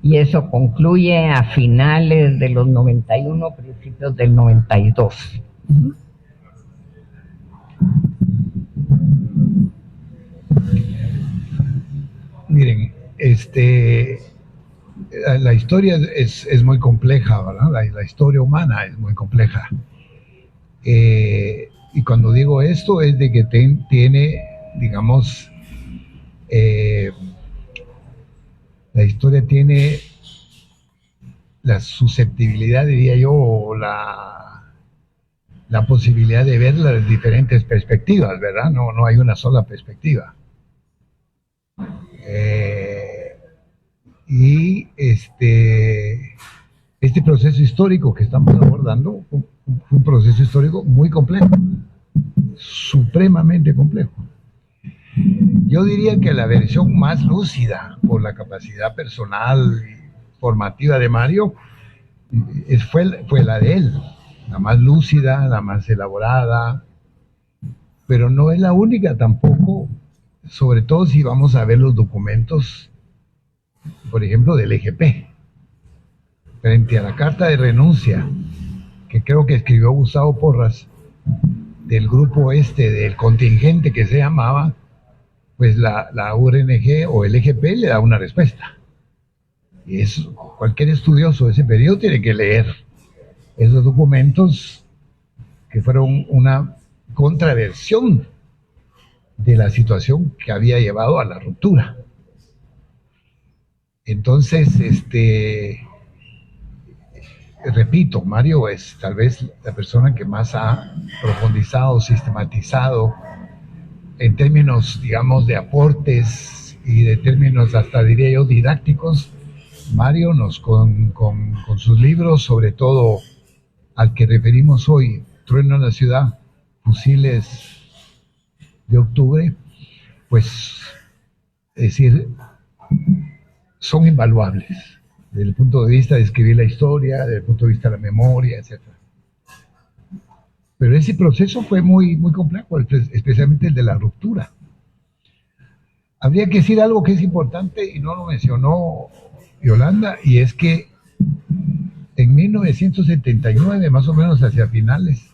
y eso concluye a finales de los 91, principios del 92. Miren, la historia es muy compleja, ¿verdad? La historia humana es muy compleja. Y cuando digo esto es de que tiene, digamos, la historia tiene la susceptibilidad, diría yo, o la posibilidad de ver las diferentes perspectivas, ¿verdad? No hay una sola perspectiva. Y este proceso histórico que estamos abordando fue un proceso histórico muy complejo, supremamente complejo. Yo diría que la versión más lúcida por la capacidad personal y formativa de Mario fue la de él, la más lúcida, la más elaborada, pero no es la única tampoco, sobre todo si vamos a ver los documentos, por ejemplo, del EGP, frente a la carta de renuncia, que creo que escribió Gustavo Porras, del grupo del contingente que se llamaba, pues la URNG o el EGP le da una respuesta. Y cualquier estudioso de ese periodo tiene que leer esos documentos que fueron una contraversión de la situación que había llevado a la ruptura. Entonces, repito, Mario es tal vez la persona que más ha profundizado, sistematizado en términos, digamos, de aportes y de términos hasta diría yo didácticos. Mario con sus libros, sobre todo al que referimos hoy, Trueno en la ciudad, Fusiles de octubre, pues, es decir, son invaluables desde el punto de vista de escribir la historia, desde el punto de vista de la memoria, etc. Pero ese proceso fue muy, muy complejo, especialmente el de la ruptura. Habría que decir algo que es importante y no lo mencionó Yolanda, y es que en 1979, más o menos hacia finales,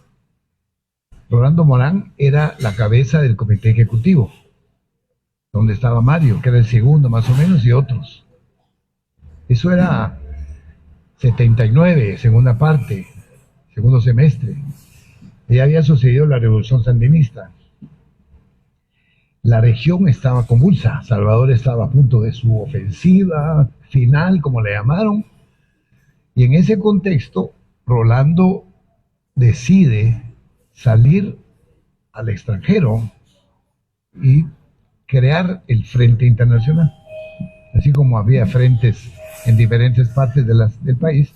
Rolando Morán era la cabeza del comité ejecutivo, donde estaba Mario, que era el segundo más o menos, y otros. Eso era 79, segunda parte, segundo semestre. Ya había sucedido la revolución sandinista. La región estaba convulsa, Salvador estaba a punto de su ofensiva final, como le llamaron, y en ese contexto, Rolando decide salir al extranjero y crear el Frente Internacional. Así como había frentes en diferentes partes del país,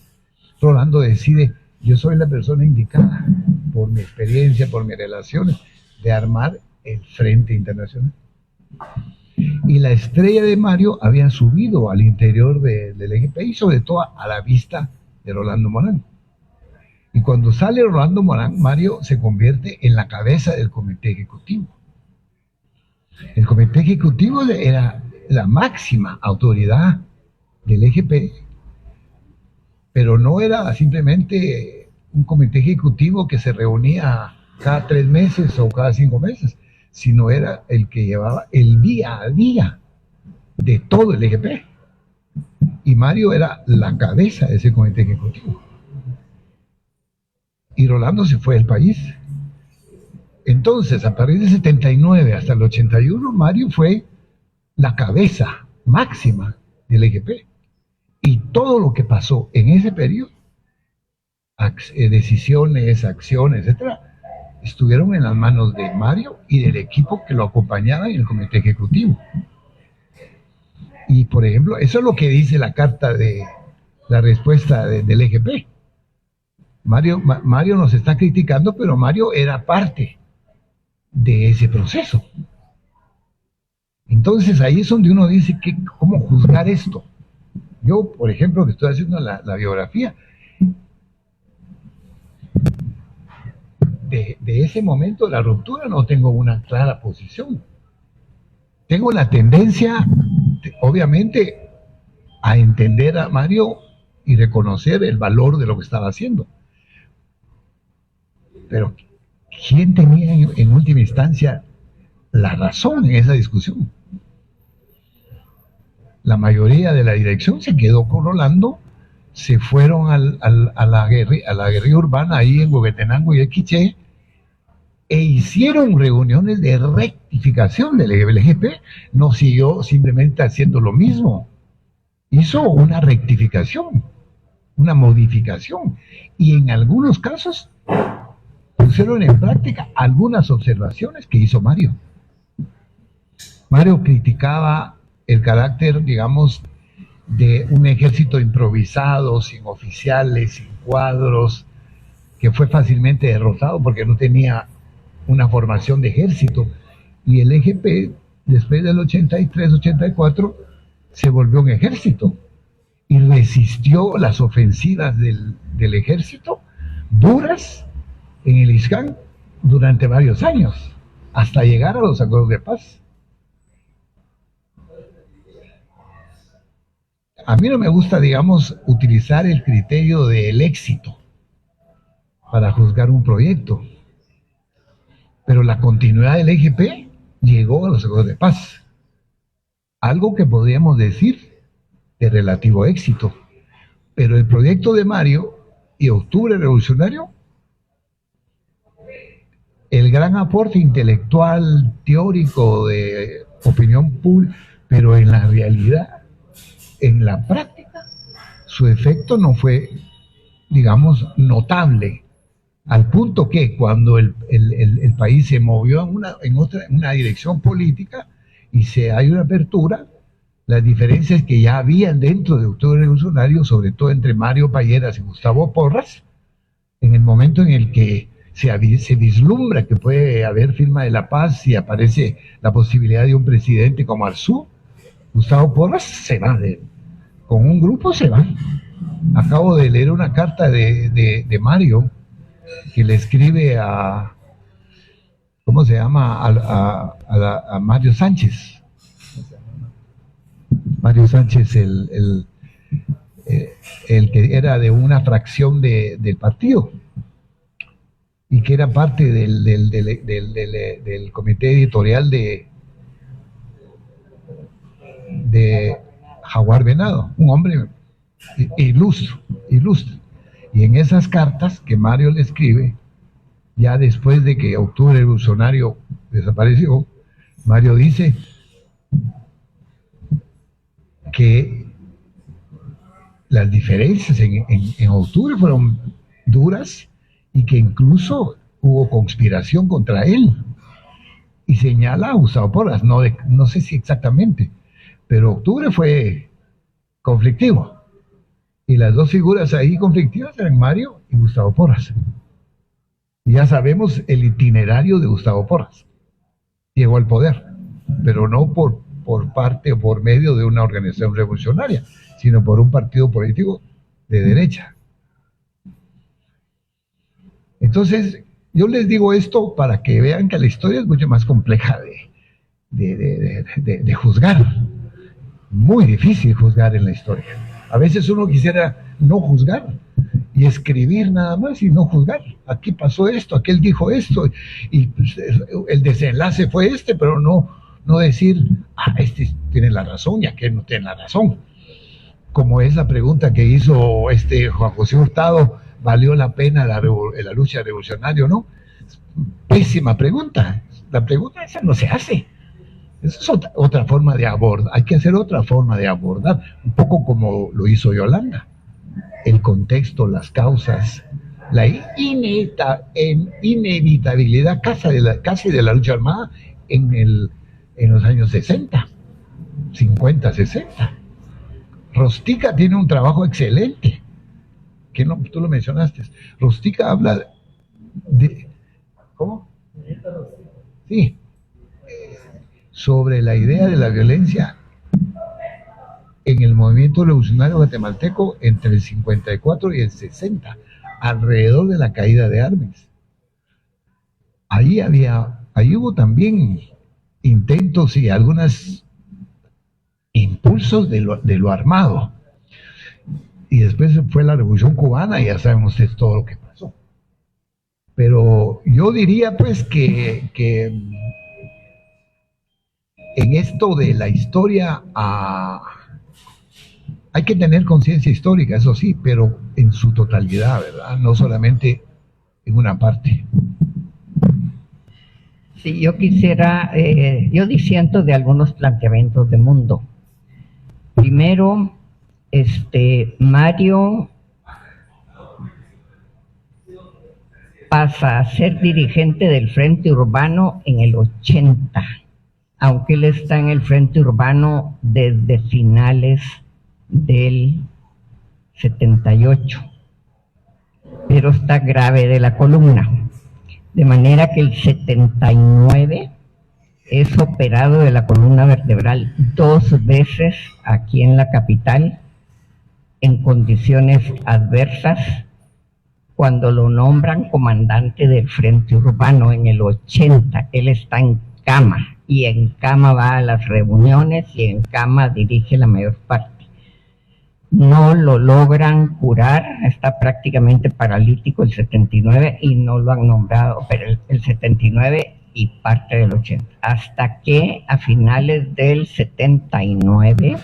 Rolando decide, yo soy la persona indicada, por mi experiencia, por mis relaciones, de armar el Frente Internacional. Y la estrella de Mario había subido al interior del EGP y sobre todo a la vista de Rolando Morán. Y cuando sale Rolando Morán, Mario se convierte en la cabeza del comité ejecutivo. El comité ejecutivo era la máxima autoridad del EGP, pero no era simplemente un comité ejecutivo que se reunía cada 3 meses o cada 5 meses, sino era el que llevaba el día a día de todo el EGP. Y Mario era la cabeza de ese comité ejecutivo. Y Rolando se fue del país. Entonces, a partir del 79 hasta el 81, Mario fue la cabeza máxima del EGP. Y todo lo que pasó en ese periodo, decisiones, acciones, etcétera, estuvieron en las manos de Mario y del equipo que lo acompañaba en el comité ejecutivo. Y, por ejemplo, eso es lo que dice la carta de la respuesta del EGP. Mario nos está criticando, pero Mario era parte de ese proceso. Entonces ahí es donde uno dice cómo juzgar esto. Yo, por ejemplo, que estoy haciendo la biografía de ese momento de la ruptura, no tengo una clara posición. Tengo la tendencia, obviamente, a entender a Mario y reconocer el valor de lo que estaba haciendo. Pero ¿quién tenía en última instancia la razón en esa discusión? La mayoría de la dirección se quedó con Rolando, se fueron a la guerrilla urbana ahí en Huehuetenango y Equiché, e hicieron reuniones de rectificación del LGP. No siguió simplemente haciendo lo mismo, hizo una rectificación, una modificación, y en algunos casos pusieron en práctica algunas observaciones que hizo Mario. Mario criticaba el carácter, digamos, de un ejército improvisado, sin oficiales, sin cuadros, que fue fácilmente derrotado porque no tenía una formación de ejército. Y el EGP, después del 83-84, se volvió un ejército y resistió las ofensivas del ejército duras en el ISCAN durante varios años, hasta llegar a los acuerdos de paz. A mí no me gusta, digamos, utilizar el criterio del éxito para juzgar un proyecto, pero la continuidad del EGP llegó a los acuerdos de paz, algo que podríamos decir de relativo éxito. Pero el proyecto de Mario y Octubre Revolucionario, el gran aporte intelectual, teórico, de opinión pública, pero en la realidad, en la práctica, su efecto no fue, digamos, notable, al punto que cuando el país se movió en una dirección política y hay una apertura, las diferencias que ya habían dentro de Octubre Revolucionario, sobre todo entre Mario Payeras y Gustavo Porras, en el momento en el que se vislumbra que puede haber firma de la paz y aparece la posibilidad de un presidente como Arzú, Gustavo Porras se va con un grupo, se va. Acabo de leer una carta de Mario que le escribe a, ¿cómo se llama? A Mario Sánchez. Mario Sánchez, el que era de una fracción del partido y que era parte del comité editorial de Jaguar Venado, un hombre ilustre. Y en esas cartas que Mario le escribe, ya después de que Octubre Revolucionario desapareció, Mario dice que las diferencias en Octubre fueron duras y que incluso hubo conspiración contra él. Y señala a Gustavo Porras, no sé si exactamente, pero Octubre fue conflictivo. Y las dos figuras ahí conflictivas eran Mario y Gustavo Porras. Y ya sabemos el itinerario de Gustavo Porras. Llegó al poder, pero no por parte o por medio de una organización revolucionaria, sino por un partido político de derecha. Entonces, yo les digo esto para que vean que la historia es mucho más compleja de juzgar. Muy difícil juzgar en la historia. A veces uno quisiera no juzgar y escribir nada más y no juzgar. Aquí pasó esto, aquel dijo esto, y pues, el desenlace fue pero no decir, este tiene la razón y aquel no tiene la razón. Como es la pregunta que hizo Juan José Hurtado, ¿valió la pena la lucha revolucionaria o no? Pésima pregunta. La pregunta esa no se hace. Esa es otra forma de abordar. Hay que hacer otra forma de abordar, un poco como lo hizo Yolanda. El contexto, las causas, la inevitabilidad casi de la lucha armada en los años 60, 50, 60. Rostica tiene un trabajo excelente, que no, tú lo mencionaste. Rostica habla de... ¿Cómo? Sí. Sobre la idea de la violencia en el movimiento revolucionario guatemalteco entre el 54 y el 60, alrededor de la caída de Armes. Ahí hubo también intentos y algunos impulsos de lo armado, y después fue la Revolución Cubana y ya saben ustedes todo lo que pasó. Pero yo diría pues que en esto de la historia hay que tener conciencia histórica, eso sí, pero en su totalidad, ¿verdad? No solamente en una parte. Sí, yo quisiera, yo disiento de algunos planteamientos de mundo. Primero, Mario pasa a ser dirigente del Frente Urbano en el 80, aunque él está en el Frente Urbano desde finales del 78, pero está grave de la columna, de manera que el 79 es operado de la columna vertebral 2 veces aquí en la capital en condiciones adversas, cuando lo nombran comandante del Frente Urbano en el 80. Él está en cama, y en cama va a las reuniones y en cama dirige la mayor parte. No lo logran curar, está prácticamente paralítico el 79 y no lo han nombrado, pero el 79 y parte del 80, hasta que a finales del 79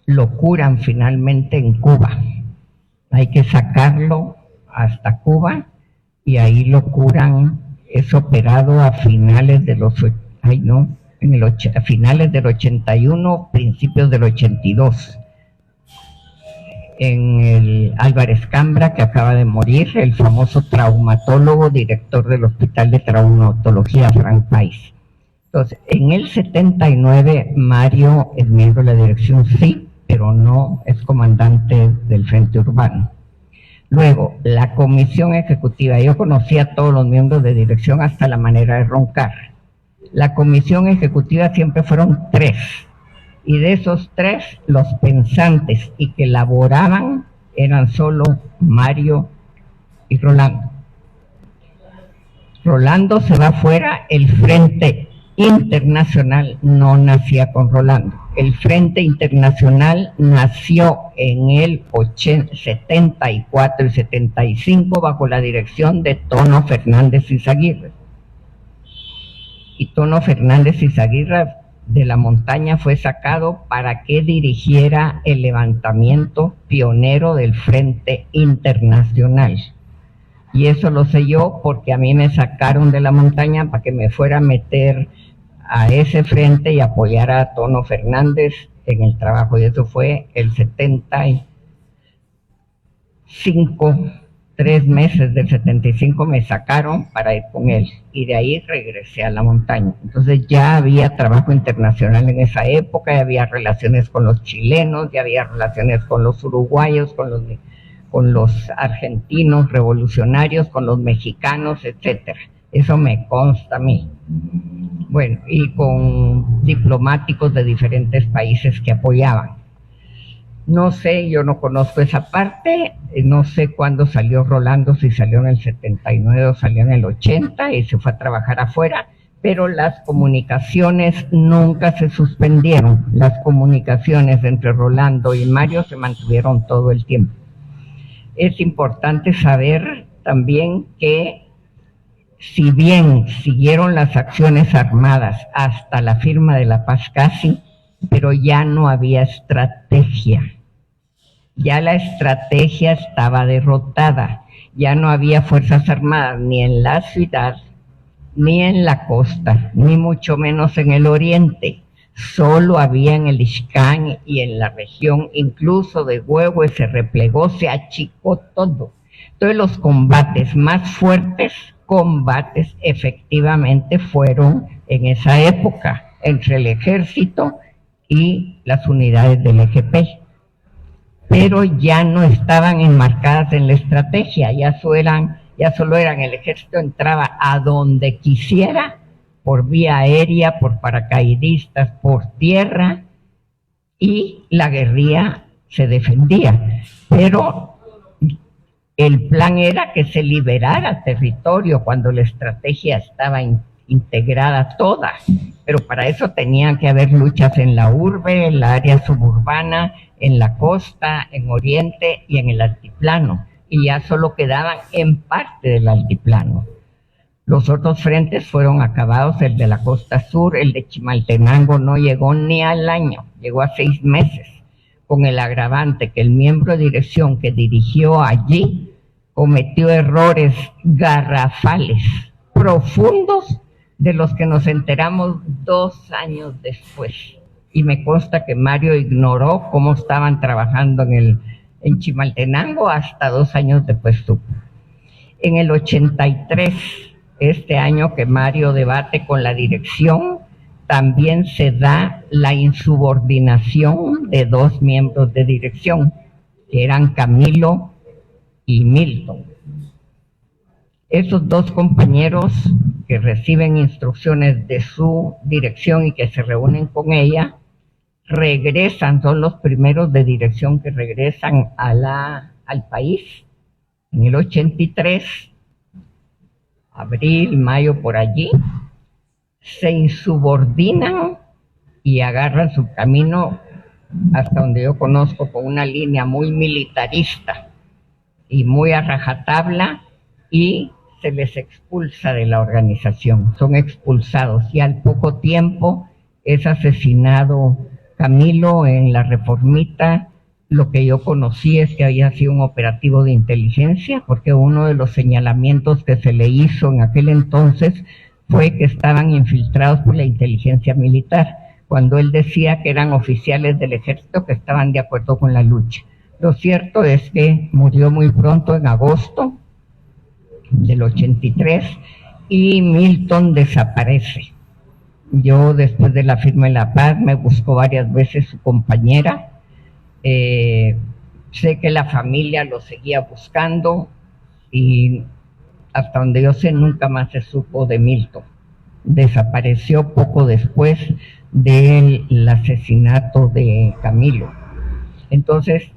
lo curan finalmente en Cuba. Hay que sacarlo hasta Cuba y ahí lo curan. Es operado a finales de los a finales del 81, principios del 82, en el Álvarez Cambra, que acaba de morir, el famoso traumatólogo, director del Hospital de Traumatología Frank Pais. Entonces, en el 79 Mario es miembro de la dirección, sí, pero no es comandante del Frente Urbano. Luego, la comisión ejecutiva, yo conocí a todos los miembros de dirección hasta la manera de roncar. La comisión ejecutiva siempre fueron 3, y de esos 3, los pensantes y que elaboraban eran solo Mario y Rolando. Rolando se va afuera, el Frente Internacional no nacía con Rolando. El Frente Internacional nació en el 74 y 75 bajo la dirección de Tono Fernández Izaguirre. Y Tono Fernández Izaguirre de la Montaña fue sacado para que dirigiera el levantamiento pionero del Frente Internacional. Y eso lo sé yo porque a mí me sacaron de la Montaña para que me fuera a meter a ese frente y apoyar a Tono Fernández en el trabajo, y eso fue el 75, 3 meses del 75 me sacaron para ir con él, y de ahí regresé a la Montaña. Entonces ya había trabajo internacional en esa época, ya había relaciones con los chilenos, ya había relaciones con los uruguayos, con los argentinos revolucionarios, con los mexicanos, etcétera. Eso me consta a mí. Bueno, y con diplomáticos de diferentes países que apoyaban. No sé, yo no conozco esa parte, no sé cuándo salió Rolando, si salió en el 79 o salió en el 80 y se fue a trabajar afuera, pero las comunicaciones nunca se suspendieron. Las comunicaciones entre Rolando y Mario se mantuvieron todo el tiempo. Es importante saber también que si bien siguieron las acciones armadas hasta la firma de la paz casi, pero ya no había estrategia. Ya la estrategia estaba derrotada. Ya no había fuerzas armadas ni en la ciudad, ni en la costa, ni mucho menos en el oriente. Solo había en el Ixcán y en la región, incluso de Huehue se replegó, se achicó todo. Entonces los combates más fuertes, efectivamente fueron en esa época entre el ejército y las unidades del EGP, pero ya no estaban enmarcadas en la estrategia, ya solo eran el ejército entraba a donde quisiera, por vía aérea, por paracaidistas, por tierra, y la guerrilla se defendía, pero el plan era que se liberara territorio cuando la estrategia estaba integrada toda, pero para eso tenían que haber luchas en la urbe, en la área suburbana, en la costa, en Oriente y en el altiplano, y ya solo quedaban en parte del altiplano. Los otros frentes fueron acabados, el de la costa sur, el de Chimaltenango no llegó ni al año, llegó a 6 meses, con el agravante que el miembro de dirección que dirigió allí cometió errores garrafales, profundos, de los que nos enteramos 2 años después. Y me consta que Mario ignoró cómo estaban trabajando en Chimaltenango hasta 2 años después supo. En el 83, este año que Mario debate con la dirección, también se da la insubordinación de 2 miembros de dirección, que eran Camilo y Milton. Esos 2 compañeros que reciben instrucciones de su dirección y que se reúnen con ella, regresan, son los primeros de dirección que regresan al país. En el 83, abril, mayo, por allí, se insubordinan y agarran su camino, hasta donde yo conozco, con una línea muy militarista y muy a rajatabla, y se les expulsa de la organización, son expulsados, y al poco tiempo es asesinado Camilo en la Reformita. Lo que yo conocí es que había sido un operativo de inteligencia, porque uno de los señalamientos que se le hizo en aquel entonces fue que estaban infiltrados por la inteligencia militar, cuando él decía que eran oficiales del ejército que estaban de acuerdo con la lucha. Lo cierto es que murió muy pronto, en agosto del 83, y Milton desaparece. Yo, después de la firma de la paz, me buscó varias veces su compañera. Sé que la familia lo seguía buscando, y hasta donde yo sé nunca más se supo de Milton. Desapareció poco después del asesinato de Camilo. Entonces,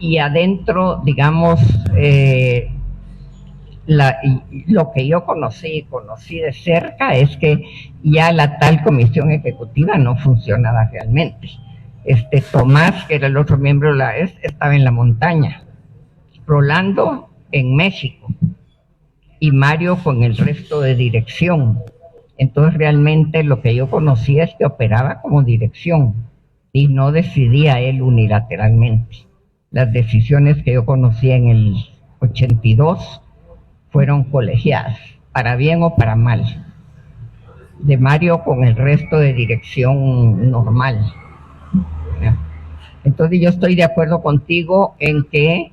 y adentro, digamos, lo que yo conocí de cerca es que ya la tal comisión ejecutiva no funcionaba realmente. Tomás, que era el otro miembro de la ES, estaba en la montaña, Rolando en México, y Mario con el resto de dirección. Entonces realmente lo que yo conocía es que operaba como dirección y no decidía él unilateralmente. Las decisiones que yo conocía en el 82 fueron colegiadas, para bien o para mal, de Mario con el resto de dirección normal. Entonces yo estoy de acuerdo contigo en que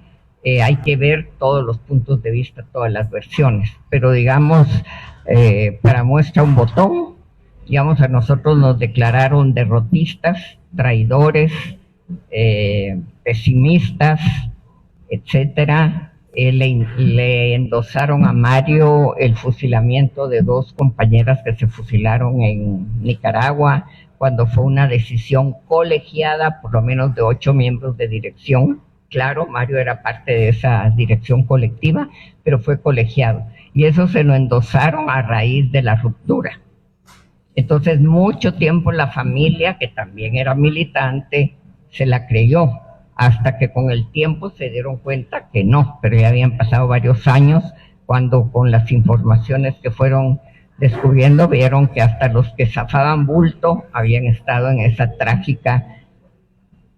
hay que ver todos los puntos de vista, todas las versiones, pero digamos, para muestra un botón, digamos, a nosotros nos declararon derrotistas, traidores, pesimistas, etcétera. Le endosaron a Mario el fusilamiento de 2 compañeras que se fusilaron en Nicaragua, cuando fue una decisión colegiada, por lo menos de 8 miembros de dirección. Claro, Mario era parte de esa dirección colectiva, pero fue colegiado. Y eso se lo endosaron a raíz de la ruptura. Entonces, mucho tiempo la familia, que también era militante, se la creyó, hasta que con el tiempo se dieron cuenta que no, pero ya habían pasado varios años, cuando con las informaciones que fueron descubriendo, vieron que hasta los que zafaban bulto habían estado en esa trágica,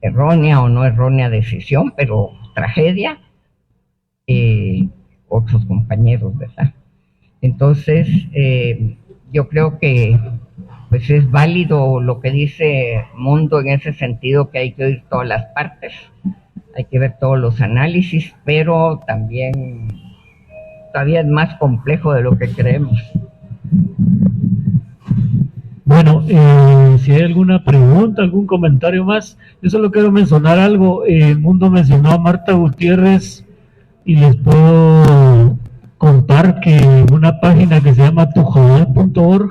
errónea o no errónea decisión, pero tragedia, otros compañeros, ¿verdad? Entonces, yo creo que pues es válido lo que dice Mundo en ese sentido, que hay que oír todas las partes, hay que ver todos los análisis, pero también todavía es más complejo de lo que creemos. Bueno, si hay alguna pregunta, algún comentario más, yo solo quiero mencionar algo. Mundo mencionó a Marta Gutiérrez y les puedo contar que en una página que se llama tujabal.org,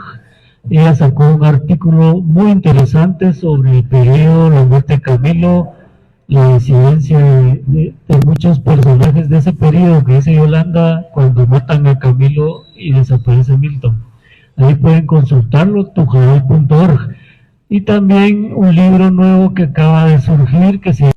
ella sacó un artículo muy interesante sobre el periodo, la muerte de Camilo, la disidencia de muchos personajes de ese periodo, que dice Yolanda, cuando matan a Camilo y desaparece Milton. Ahí pueden consultarlo, tujabal.org. y también un libro nuevo que acaba de surgir que se